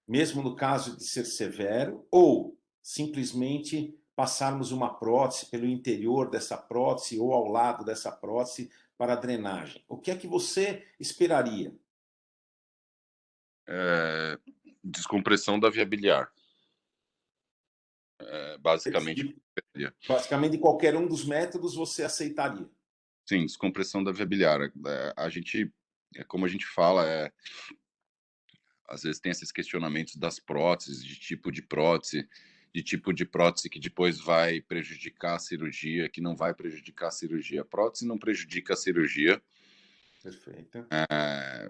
mesmo no caso de ser severo, ou simplesmente passarmos uma prótese pelo interior dessa prótese ou ao lado dessa prótese para a drenagem. O que é que você esperaria? Descompressão da via biliar. Basicamente. Basicamente, qualquer um dos métodos você aceitaria? Sim, descompressão da via biliar. A gente, como a gente fala, às vezes tem esses questionamentos das próteses, de tipo de prótese que depois vai prejudicar a cirurgia, que não vai prejudicar a cirurgia. A prótese não prejudica a cirurgia. Perfeito.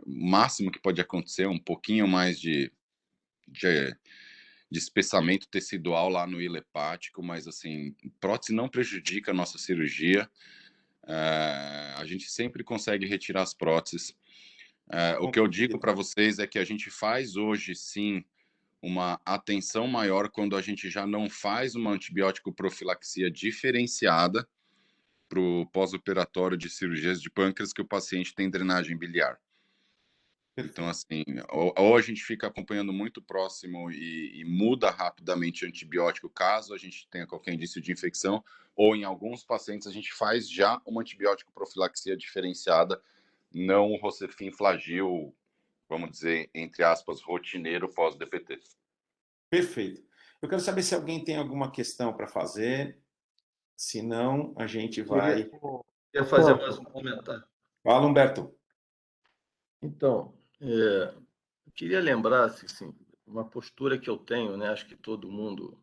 O máximo que pode acontecer é um pouquinho mais de espessamento tecidual lá no hilo hepático, mas assim, prótese não prejudica a nossa cirurgia. A gente sempre consegue retirar as próteses. O que eu digo para vocês é que a gente faz hoje, sim, uma atenção maior quando a gente já não faz uma antibiótico profilaxia diferenciada para o pós-operatório de cirurgias de pâncreas que o paciente tem drenagem biliar. Então, assim, ou a gente fica acompanhando muito próximo e muda rapidamente o antibiótico caso a gente tenha qualquer indício de infecção, ou em alguns pacientes a gente faz já uma antibiótico profilaxia diferenciada, não o Rocephin Flagyl, vamos dizer, entre aspas, rotineiro pós-DPT. Perfeito. Eu quero saber se alguém tem alguma questão para fazer. Se não, a gente vai. Queria fazer mais um comentário. Fala, Humberto. Então, eu queria lembrar, assim, uma postura que eu tenho, né? Acho que todo mundo,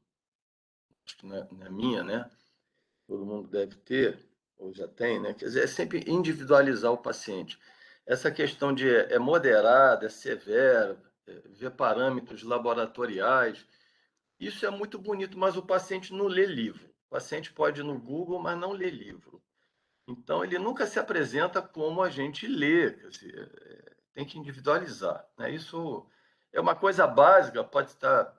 acho que não é minha, né? Todo mundo deve ter, ou já tem, né? Quer dizer, é sempre individualizar o paciente. Essa questão de é moderada, é severa, ver parâmetros laboratoriais, isso é muito bonito, mas o paciente não lê livro. O paciente pode ir no Google, mas não lê livro. Então, ele nunca se apresenta como a gente lê, quer dizer, tem que individualizar, né? Isso é uma coisa básica, pode estar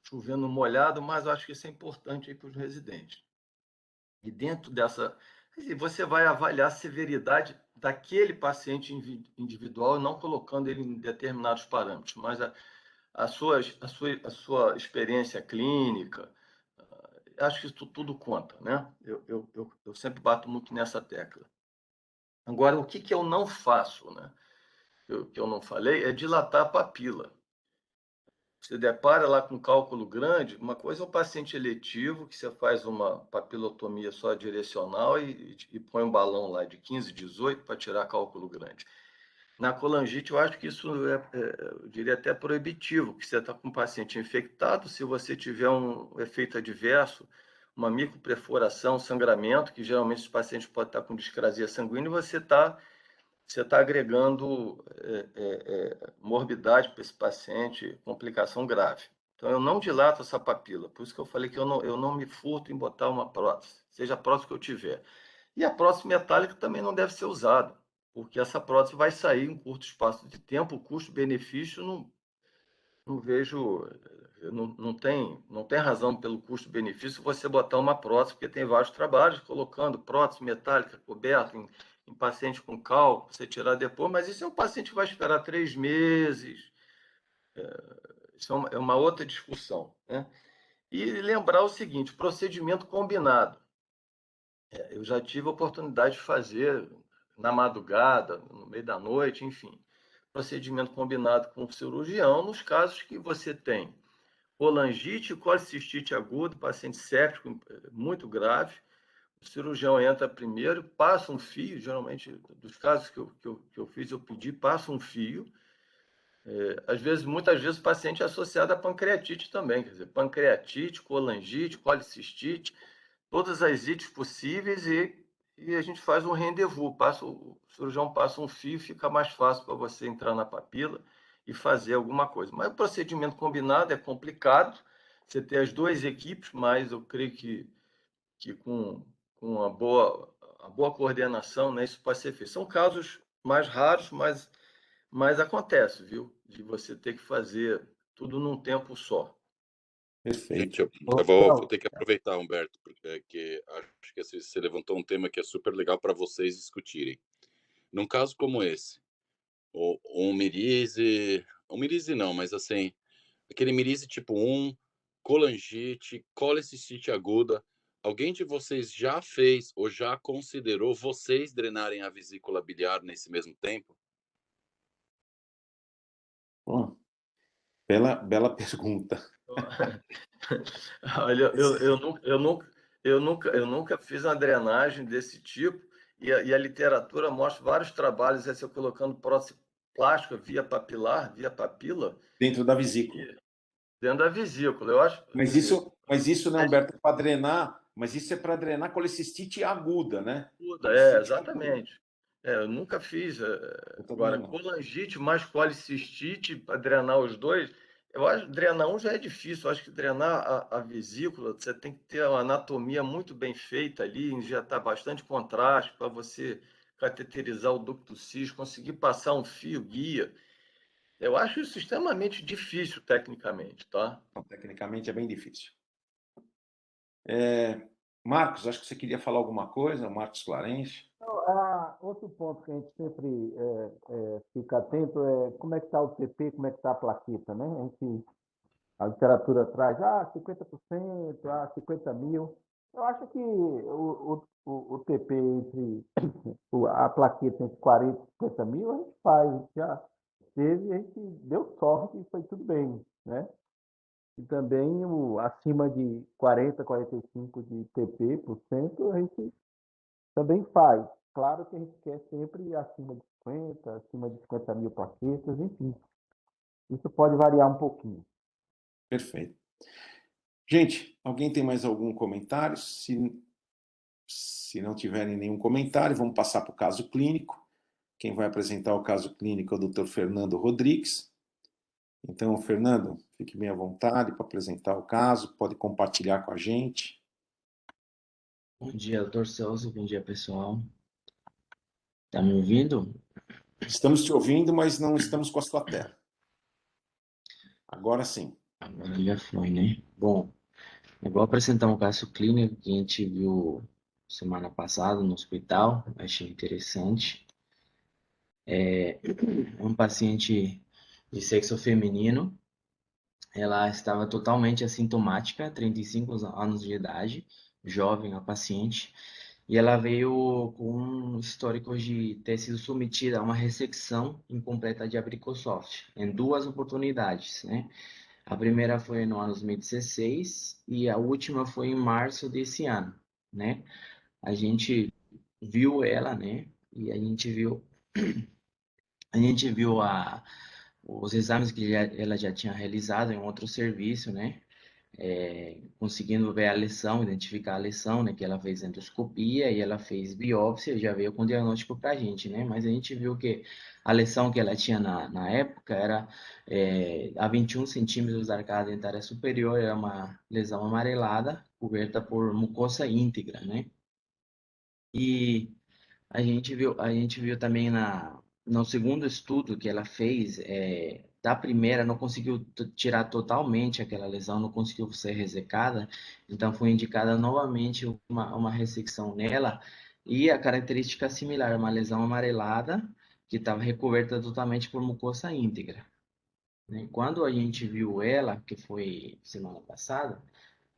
chovendo molhado, mas eu acho que isso é importante para os residentes. E dentro dessa, você vai avaliar a severidade daquele paciente individual, não colocando ele em determinados parâmetros, mas a sua experiência clínica, acho que isso tudo conta, né? Eu sempre bato muito nessa tecla. Agora, o que eu não faço, né? Que eu não falei, é dilatar a papila. Você depara lá com cálculo grande, uma coisa é o paciente eletivo, que você faz uma papilotomia só direcional e põe um balão lá de 15, 18 para tirar cálculo grande. Na colangite, eu acho que isso eu diria até proibitivo, que você está com um paciente infectado, se você tiver um efeito adverso, uma microperforação, sangramento, que geralmente os pacientes podem estar com discrasia sanguínea, você está agregando morbidade para esse paciente, complicação grave. Então, eu não dilato essa papila, por isso que eu falei que eu não me furto em botar uma prótese, seja a prótese que eu tiver. E a prótese metálica também não deve ser usada, porque essa prótese vai sair em curto espaço de tempo, o custo-benefício não vejo, não tem razão pelo custo-benefício você botar uma prótese, porque tem vários trabalhos colocando prótese metálica coberta em paciente com cálculo, você tirar depois, mas isso é um paciente que vai esperar 3 meses, isso é uma outra discussão, né? E lembrar o seguinte, procedimento combinado. Eu já tive a oportunidade de fazer na madrugada, no meio da noite, enfim, procedimento combinado com o cirurgião nos casos que você tem colangite, colicistite aguda, paciente séptico muito grave. O cirurgião entra primeiro, passa um fio, geralmente, dos casos que eu fiz, eu pedi, passa um fio. Às vezes, muitas vezes, o paciente é associado a pancreatite também, quer dizer, pancreatite, colangite, colicistite, todas as ites possíveis e a gente faz um rendezvous, o cirurgião passa um fio, fica mais fácil para você entrar na papila e fazer alguma coisa. Mas o procedimento combinado é complicado, você tem as duas equipes, mas eu creio que com uma boa coordenação, né, isso pode ser feito. São casos mais raros, mas acontece, viu? De você ter que fazer tudo num tempo só. Perfeito. Gente, eu vou ter que aproveitar, Humberto, porque acho que você levantou um tema que é super legal para vocês discutirem. Num caso como esse, um mirise não, mas assim, aquele mirise tipo 1, colangite, colicistite aguda, alguém de vocês já fez ou já considerou vocês drenarem a vesícula biliar nesse mesmo tempo? Bom, bela pergunta. Olha, eu nunca fiz uma drenagem desse tipo e a literatura mostra vários trabalhos, você colocando prótese plástica via papila, Dentro da vesícula. dentro da vesícula. Eu acho. Mas isso, né, Humberto, é para drenar, mas isso é para drenar colicistite aguda, né? Exatamente. Eu nunca fiz. Agora, colangite mais colicistite, para drenar os dois, eu acho que drenar um já é difícil. Eu acho que drenar a vesícula, você tem que ter uma anatomia muito bem feita ali, injetar bastante contraste para você cateterizar o ducto cis, conseguir passar um fio guia. Eu acho isso extremamente difícil tecnicamente, tá? Então, tecnicamente é bem difícil. Marcos, acho que você queria falar alguma coisa, Marcos Clarence. Outro ponto que a gente sempre fica atento é como é que está o TP, como é que está a plaqueta, né? A literatura traz 50%, 50 mil. Eu acho que o TP entre a plaqueta entre 40 e 50 mil, a gente faz, a gente já teve, a gente deu sorte e foi tudo bem, né? E também acima de 40, 45 de TP por cento, a gente também faz. Claro que a gente quer sempre acima de 50, acima de 50 mil plaquetas, enfim. Isso pode variar um pouquinho. Perfeito. Gente, alguém tem mais algum comentário? Se não tiverem nenhum comentário, vamos passar para o caso clínico. Quem vai apresentar o caso clínico é o Dr. Fernando Rodrigues. Então, Fernando, fique bem à vontade para apresentar o caso, pode compartilhar com a gente. Bom dia, doutor Celso. Bom dia, pessoal. Tá me ouvindo? Estamos te ouvindo, mas não estamos com a sua tela. Agora sim. Agora já foi, né? Bom, eu vou apresentar um caso clínico que a gente viu semana passada no hospital. Achei interessante. É um paciente de sexo feminino. Ela estava totalmente assintomática, 35 anos de idade, jovem a paciente. E ela veio com um histórico de ter sido submetida a uma ressecção incompleta de abricosoft, em duas oportunidades, né? A primeira foi no ano 2016 e a última foi em março desse ano, né? A gente viu ela, né? E a gente viu os exames que ela já tinha realizado em outro serviço, né? Conseguindo ver a lesão, identificar a lesão, né, que ela fez endoscopia e ela fez biópsia, já veio com diagnóstico para a gente, né, mas a gente viu que a lesão que ela tinha na época era a 21 centímetros da arcada dentária superior, era uma lesão amarelada, coberta por mucosa íntegra, né, e a gente viu também no segundo estudo que ela fez, da primeira não conseguiu tirar totalmente aquela lesão, não conseguiu ser ressecada, então foi indicada novamente uma ressecção nela, e a característica similar, uma lesão amarelada, que estava recoberta totalmente por mucosa íntegra, né? Quando a gente viu ela, que foi semana passada,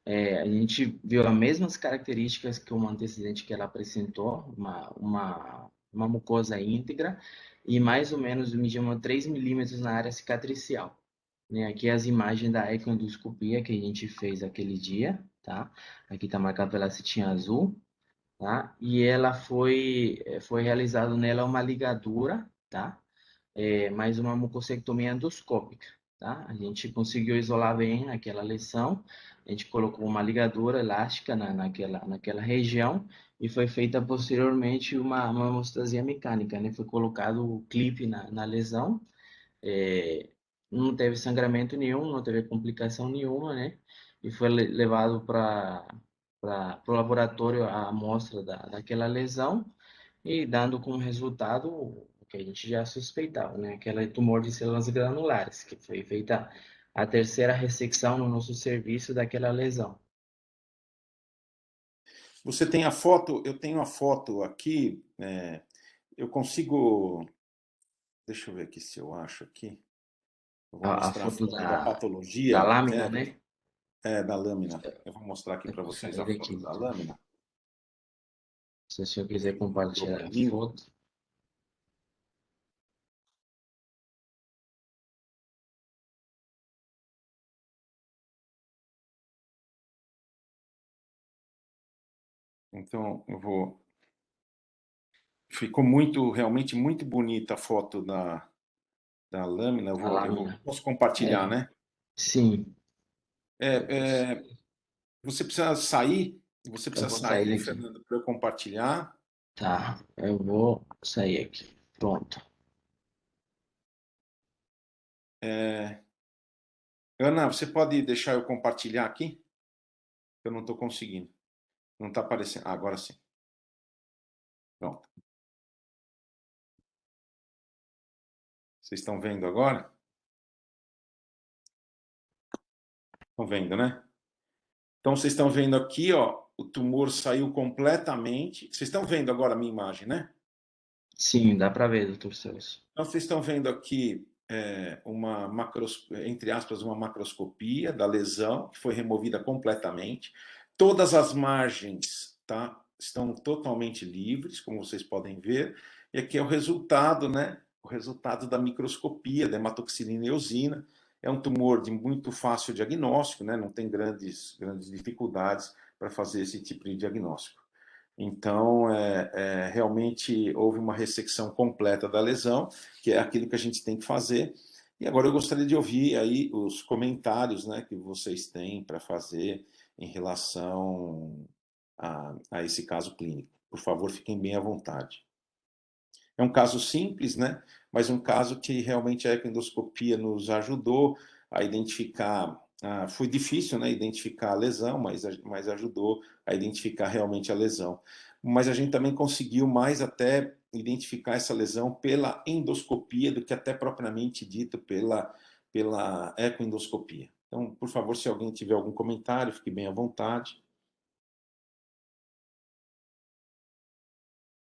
a gente viu as mesmas características que o antecedente que ela apresentou, uma mucosa íntegra e mais ou menos medimos 3 milímetros na área cicatricial. né? Aqui as imagens da ecoendoscopia que a gente fez aquele dia, tá? Aqui está marcado pela setinha azul, tá? E ela foi realizado nela uma ligadura, tá? Mais uma mucosectomia endoscópica, tá? A gente conseguiu isolar bem aquela lesão, a gente colocou uma ligadura elástica naquela região e foi feita posteriormente uma hemostasia mecânica, né? Foi colocado o clipe na lesão, não teve sangramento nenhum, não teve complicação nenhuma, né? E foi levado para o laboratório a amostra daquela lesão e dando como resultado o que a gente já suspeitava, né? Aquela tumor de células granulares, que foi feita a terceira ressecção no nosso serviço daquela lesão. Você tem a foto? Eu tenho a foto aqui. Eu consigo. Deixa eu ver aqui se eu acho aqui. Eu vou A mostrar a foto foto da da patologia. lâmina, né? Da lâmina. Eu vou mostrar aqui Eu para vou vocês sair a daqui, foto da então. lâmina. Se o senhor quiser Ele mandou compartilhar para a mim. foto. Então, eu vou. Ficou muito, realmente muito bonita a foto da lâmina. A lâmina. Posso compartilhar, É, né? sim, Você precisa sair. Você eu precisa vou sair sair, daqui. Fernando, para eu compartilhar. Tá, eu vou sair aqui. Pronto. Ana, você pode deixar eu compartilhar aqui? Eu não estou conseguindo. Não está aparecendo. Ah, agora sim. Pronto. Vocês estão vendo agora? Estão vendo, né? Então, vocês estão vendo aqui, ó, o tumor saiu completamente. Vocês estão vendo agora a minha imagem, né? Sim, dá para ver, doutor Celso. Então, vocês estão vendo aqui entre aspas, uma macroscopia da lesão, que foi removida completamente. Todas as margens, tá, estão totalmente livres, como vocês podem ver. E aqui é o resultado, né? O resultado da microscopia, da hematoxilina e eosina. É um tumor de muito fácil diagnóstico, né? Não tem grandes dificuldades para fazer esse tipo de diagnóstico. Então, realmente houve uma ressecção completa da lesão, que é aquilo que a gente tem que fazer. E agora eu gostaria de ouvir aí os comentários, né, que vocês têm para fazer em relação a esse caso clínico. Por favor, fiquem bem à vontade. É um caso simples, né? Mas um caso que realmente a ecoendoscopia nos ajudou a identificar. Foi difícil, né, identificar a lesão, mas ajudou a identificar realmente a lesão. Mas a gente também conseguiu mais até identificar essa lesão pela endoscopia do que até propriamente dito pela ecoendoscopia. Então, por favor, se alguém tiver algum comentário, fique bem à vontade.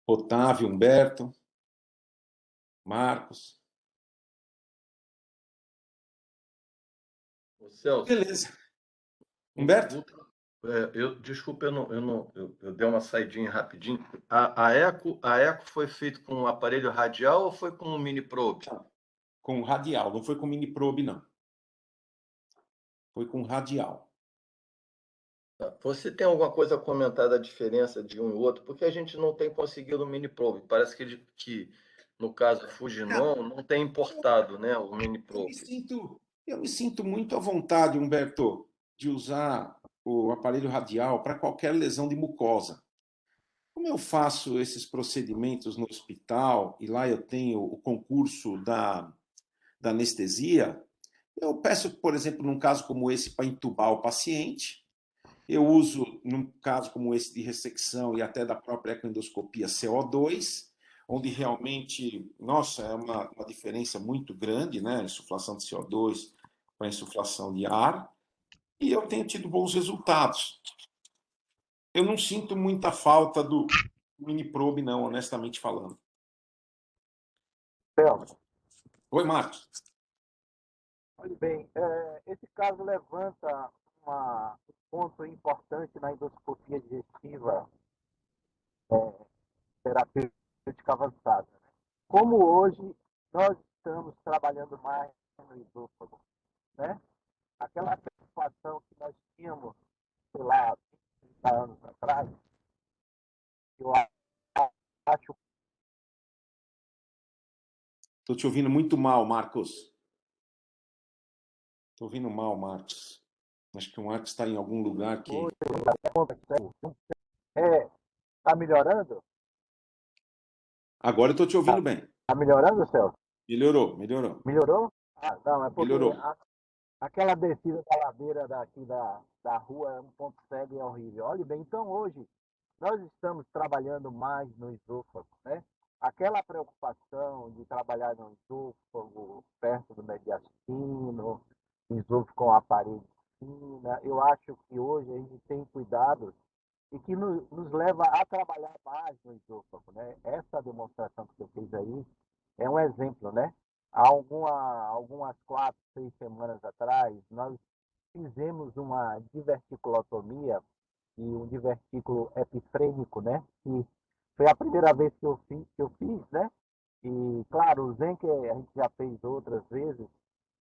Otávio, Humberto, Marcos. Ô, Celso, Beleza. Humberto? desculpa, eu dei uma saidinha rapidinho. A eco foi feito com um aparelho radial ou foi com um mini probe? Com radial, não foi com mini probe, não. Foi com radial. Você tem alguma coisa a comentar da diferença de um e outro? Porque a gente não tem conseguido o mini probe. Parece que no caso Cara, Fujinon, não tem importado, né, o mini eu me probe. sinto, eu me sinto muito à vontade, Humberto, de usar o aparelho radial para qualquer lesão de mucosa. Como eu faço esses procedimentos no hospital e lá eu tenho o concurso da anestesia, eu peço, por exemplo, num caso como esse, para entubar o paciente. Eu uso, num caso como esse de ressecção e até da própria ecoendoscopia, CO2, onde realmente, nossa, é uma diferença muito grande, né? A insuflação de CO2 com a insuflação de ar, e eu tenho tido bons resultados. Eu não sinto muita falta do mini probe, não, honestamente falando. Celso, Oi, Marcos. olhe bem, esse caso levanta um ponto importante na endoscopia digestiva terapêutica avançada. Como hoje nós estamos trabalhando mais no esôfago, né? Aquela preocupação que nós tínhamos, sei lá, 30 anos atrás, eu acho. Estou te ouvindo muito mal, Marcos. Estou ouvindo mal, Marcos. Acho que o Marcos está em algum lugar que... Tá melhorando? Agora eu estou te ouvindo bem. Tá melhorando, Celso? Melhorou, melhorou. Melhorou? Ah, não, é porque Melhorou. aquela descida da ladeira daqui da rua é um ponto cego e é horrível. Olhe bem, então hoje nós estamos trabalhando mais no esôfago, né? Aquela preocupação de trabalhar no esôfago, perto do mediastino, esôfago com a parede fina, eu acho que hoje a gente tem cuidados e que nos leva a trabalhar mais no esôfago, né? Essa demonstração que você fez aí é um exemplo, né? Há algumas 4, 6 semanas atrás, nós fizemos uma diverticulotomia e um divertículo epifrênico, né? Que foi a primeira vez que eu fiz, né? E, claro, o Zen que a gente já fez outras vezes,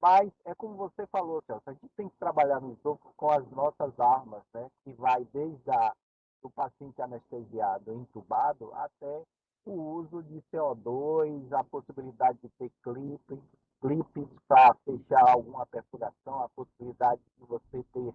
mas é como você falou, Celso, a gente tem que trabalhar no esôfago com as nossas armas, né? Que vai desde o paciente anestesiado, entubado, até o uso de CO2, a possibilidade de ter clipes para fechar alguma perfuração, a possibilidade de você ter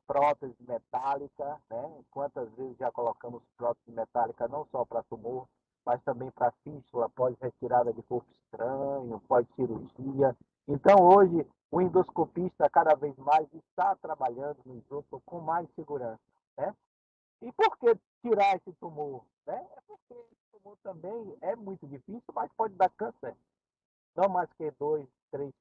prótese metálica, né? Quantas vezes já colocamos prótese metálica não só para tumor, mas também para fístula, pós-retirada de corpo estranho, pós-cirurgia. Então, hoje, o endoscopista cada vez mais está trabalhando no esôfago com mais segurança, né? E por que tirar esse tumor? Né? É porque esse tumor também é muito difícil, mas pode dar câncer. Não mais que 2, 3%,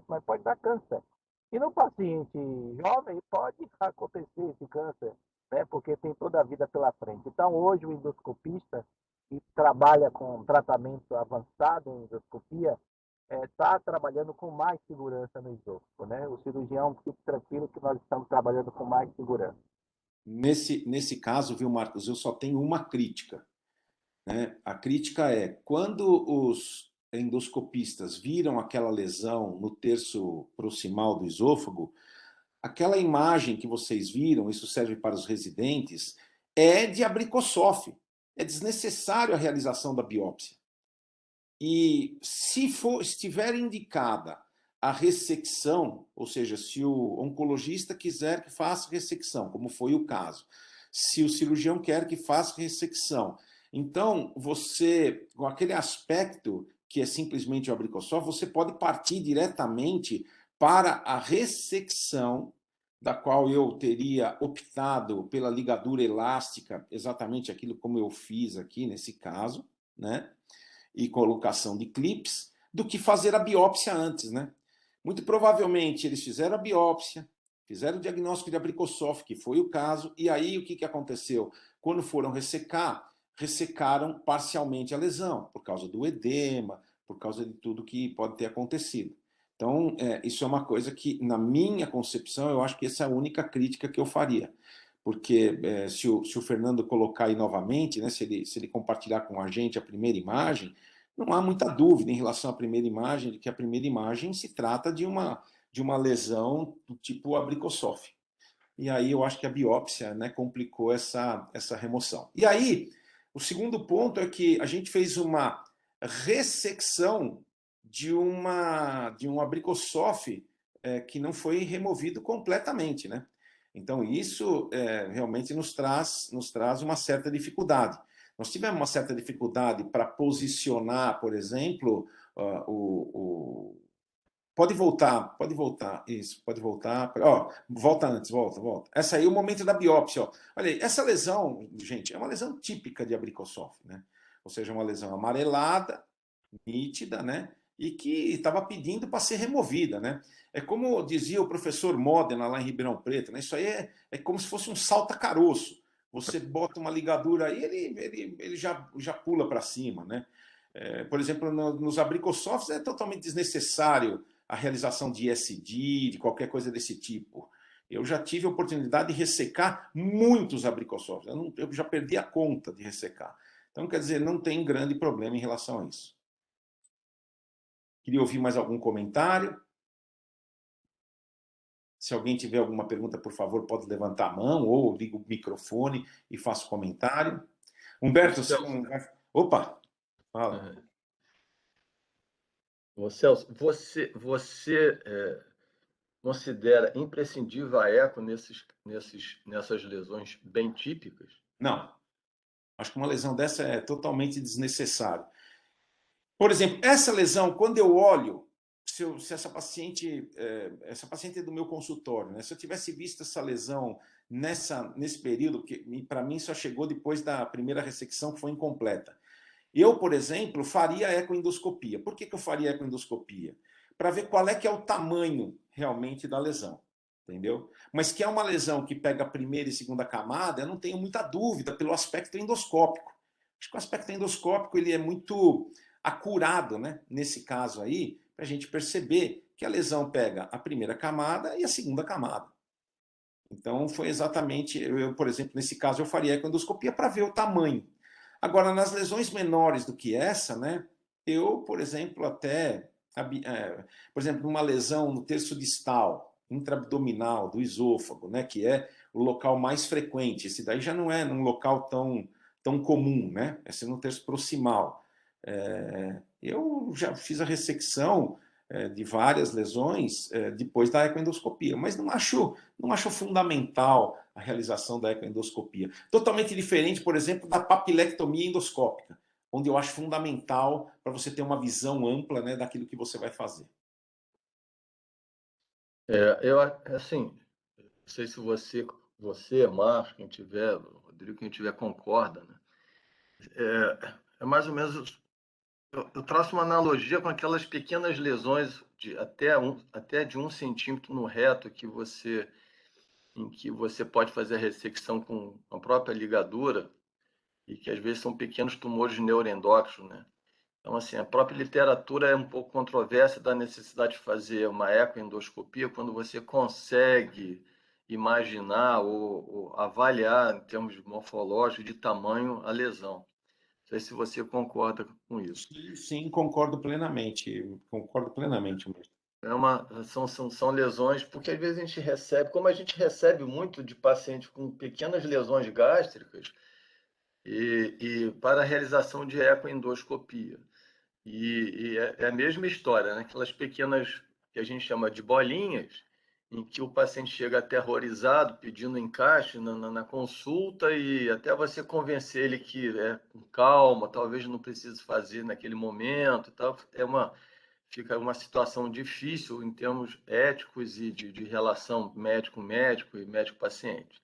mas pode dar câncer. E no paciente jovem pode acontecer esse câncer, né? Porque tem toda a vida pela frente. Então, hoje, o endoscopista que trabalha com tratamento avançado em endoscopia está trabalhando com mais segurança no esôfago, né? O cirurgião fica tranquilo que nós estamos trabalhando com mais segurança. Nesse caso, viu, Marcos, eu só tenho uma crítica, né? A crítica é, quando os endoscopistas viram aquela lesão no terço proximal do esôfago, aquela imagem que vocês viram, isso serve para os residentes, é de abricossof. É desnecessário a realização da biópsia. E se estiver indicada a ressecção, ou seja, se o oncologista quiser que faça ressecção, como foi o caso, se o cirurgião quer que faça ressecção, então você, com aquele aspecto que é simplesmente o abricossof, você pode partir diretamente para a ressecção, da qual eu teria optado pela ligadura elástica, exatamente aquilo como eu fiz aqui nesse caso, né? E colocação de clips, do que fazer a biópsia antes, né? Muito provavelmente eles fizeram a biópsia, fizeram o diagnóstico de abricossof, que foi o caso, e aí o que aconteceu? Quando foram ressecar, ressecaram parcialmente a lesão, por causa do edema, por causa de tudo que pode ter acontecido. Então, isso é uma coisa que, na minha concepção, eu acho que essa é a única crítica que eu faria. Porque se o Fernando colocar aí novamente, né, se ele compartilhar com a gente a primeira imagem, não há muita dúvida em relação à primeira imagem, de que a primeira imagem se trata de uma lesão do tipo abricossof. E aí eu acho que a biópsia, né, complicou essa remoção. E aí, o segundo ponto é que a gente fez uma ressecção de um abricossof que não foi removido completamente, né? Então, isso realmente nos traz uma certa dificuldade. Nós tivemos uma certa dificuldade para posicionar, por exemplo, Pode voltar, isso, pode voltar. Ó, volta antes, volta. Essa aí é o momento da biópsia. Ó. Olha aí, essa lesão, gente, é uma lesão típica de abricossof, né? Ou seja, uma lesão amarelada, nítida, né? E que estava pedindo para ser removida, né? É como dizia o professor Modena lá em Ribeirão Preto, né? Isso aí é como se fosse um salta-caroço. Você bota uma ligadura aí, ele já pula para cima, né? Por exemplo, nos abricossofts é totalmente desnecessário a realização de ISD, de qualquer coisa desse tipo. Eu já tive a oportunidade de ressecar muitos abricossofts. Eu já perdi a conta de ressecar. Então, quer dizer, não tem grande problema em relação a isso. Queria ouvir mais algum comentário? Se alguém tiver alguma pergunta, por favor, pode levantar a mão ou liga o microfone e faça o comentário. Humberto, você não vai... Opa, fala. Celso, você considera imprescindível a eco nessas lesões bem típicas? Não. Acho que uma lesão dessa é totalmente desnecessária. Por exemplo, essa lesão, quando eu olho, se essa paciente é do meu consultório, né? Se eu tivesse visto essa lesão nesse período, que para mim só chegou depois da primeira ressecção, que foi incompleta. Eu, por exemplo, faria ecoendoscopia. Por que eu faria ecoendoscopia? Para ver qual é que é o tamanho realmente da lesão, entendeu? Mas que é uma lesão que pega a primeira e segunda camada, eu não tenho muita dúvida pelo aspecto endoscópico. Acho que o aspecto endoscópico ele é muito acurado, né? Nesse caso aí, para a gente perceber que a lesão pega a primeira camada e a segunda camada. Então, foi exatamente, por exemplo, nesse caso, eu faria ecoendoscopia para ver o tamanho. Agora, nas lesões menores do que essa, né, eu, por exemplo, por exemplo, uma lesão no terço distal, intraabdominal, do esôfago, né, que é o local mais frequente. Esse daí já não é num local tão comum, né? Esse é no terço proximal. Eu já fiz a ressecção de várias lesões depois da ecoendoscopia, mas não acho fundamental a realização da ecoendoscopia. Totalmente diferente, por exemplo, da papilectomia endoscópica, onde eu acho fundamental para você ter uma visão ampla, né, daquilo que você vai fazer. Assim, não sei se você, Marcos, quem tiver, Rodrigo, quem tiver, concorda, né? É mais ou menos, eu traço uma analogia com aquelas pequenas lesões até de 1 centímetro no reto em que você pode fazer a ressecção com a própria ligadura e que às vezes são pequenos tumores neuroendócrinos, né? Então, assim, a própria literatura é um pouco controversa da necessidade de fazer uma ecoendoscopia quando você consegue imaginar ou avaliar, em termos morfológicos, de tamanho, a lesão. Não sei se você concorda com isso. Sim, concordo plenamente. Concordo plenamente mesmo. São lesões, porque às vezes a gente recebe, como a gente recebe muito de pacientes com pequenas lesões gástricas, e para a realização de ecoendoscopia. E é a mesma história, né? Aquelas pequenas que a gente chama de bolinhas, em que o paciente chega aterrorizado, pedindo encaixe na consulta, e até você convencer ele que com calma, talvez não precise fazer naquele momento, tal, fica uma situação difícil em termos éticos e de relação médico-médico e médico-paciente.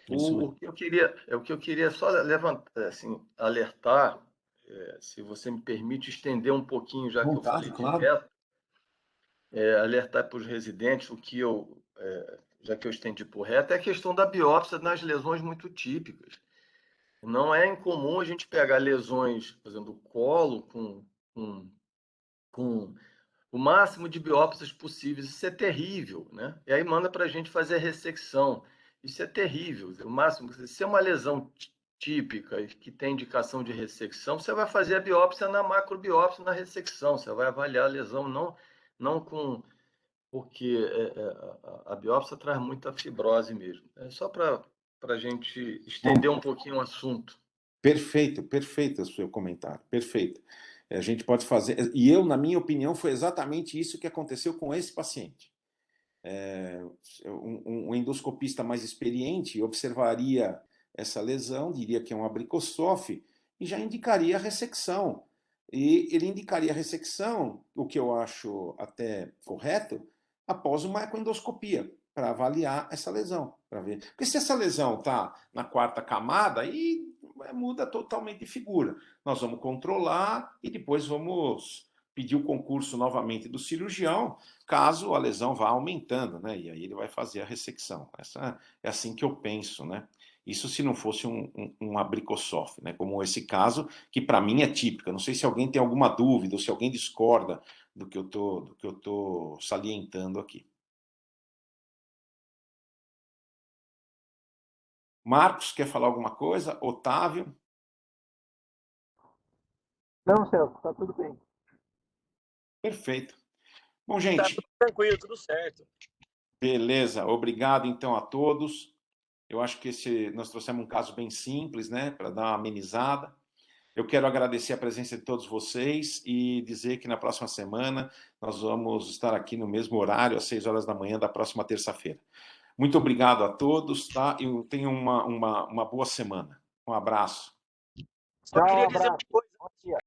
O que eu queria só levantar, assim, alertar, se você me permite estender um pouquinho, já que eu Vontade, falei claro. direto, alertar para os residentes já que eu estendi por reto, é a questão da biópsia nas lesões muito típicas. Não é incomum a gente pegar lesões, por exemplo, do colo com o máximo de biópsias possíveis. Isso é terrível, né? E aí manda para a gente fazer a ressecção. Isso é terrível. O máximo, se é uma lesão típica que tem indicação de ressecção, você vai fazer a biópsia na macrobiópsia, na ressecção. Você vai avaliar a lesão, não com... Porque a biópsia traz muita fibrose mesmo. É só para a gente estender um pouquinho o assunto. Perfeito o seu comentário, perfeito. A gente pode fazer, e eu, na minha opinião, foi exatamente isso que aconteceu com esse paciente. Um endoscopista mais experiente observaria essa lesão, diria que é um abricossofe, e já indicaria a ressecção. E ele indicaria a ressecção, o que eu acho até correto, após uma ecoendoscopia, para avaliar essa lesão, para ver. Porque se essa lesão está na 4ª camada, aí muda totalmente de figura. Nós vamos controlar e depois vamos pedir o concurso novamente do cirurgião, caso a lesão vá aumentando, né? E aí ele vai fazer a ressecção. É assim que eu penso, né? Isso se não fosse um abricossofe, né? Como esse caso, que para mim é típico. Não sei se alguém tem alguma dúvida ou se alguém discorda do que eu tô salientando aqui. Marcos, quer falar alguma coisa? Otávio? Não, Celso, está tudo bem. Perfeito. Bom, Tá gente, tudo tranquilo, tudo certo. Beleza, obrigado então a todos. Eu acho que nós trouxemos um caso bem simples, né, para dar uma amenizada. Eu quero agradecer a presença de todos vocês e dizer que na próxima semana nós vamos estar aqui no mesmo horário, às 6 horas da manhã da próxima terça-feira. Muito obrigado a todos, tá? E tenham uma boa semana. Um abraço. Só queria Tchau, dizer uma abraço. coisa. Bom dia.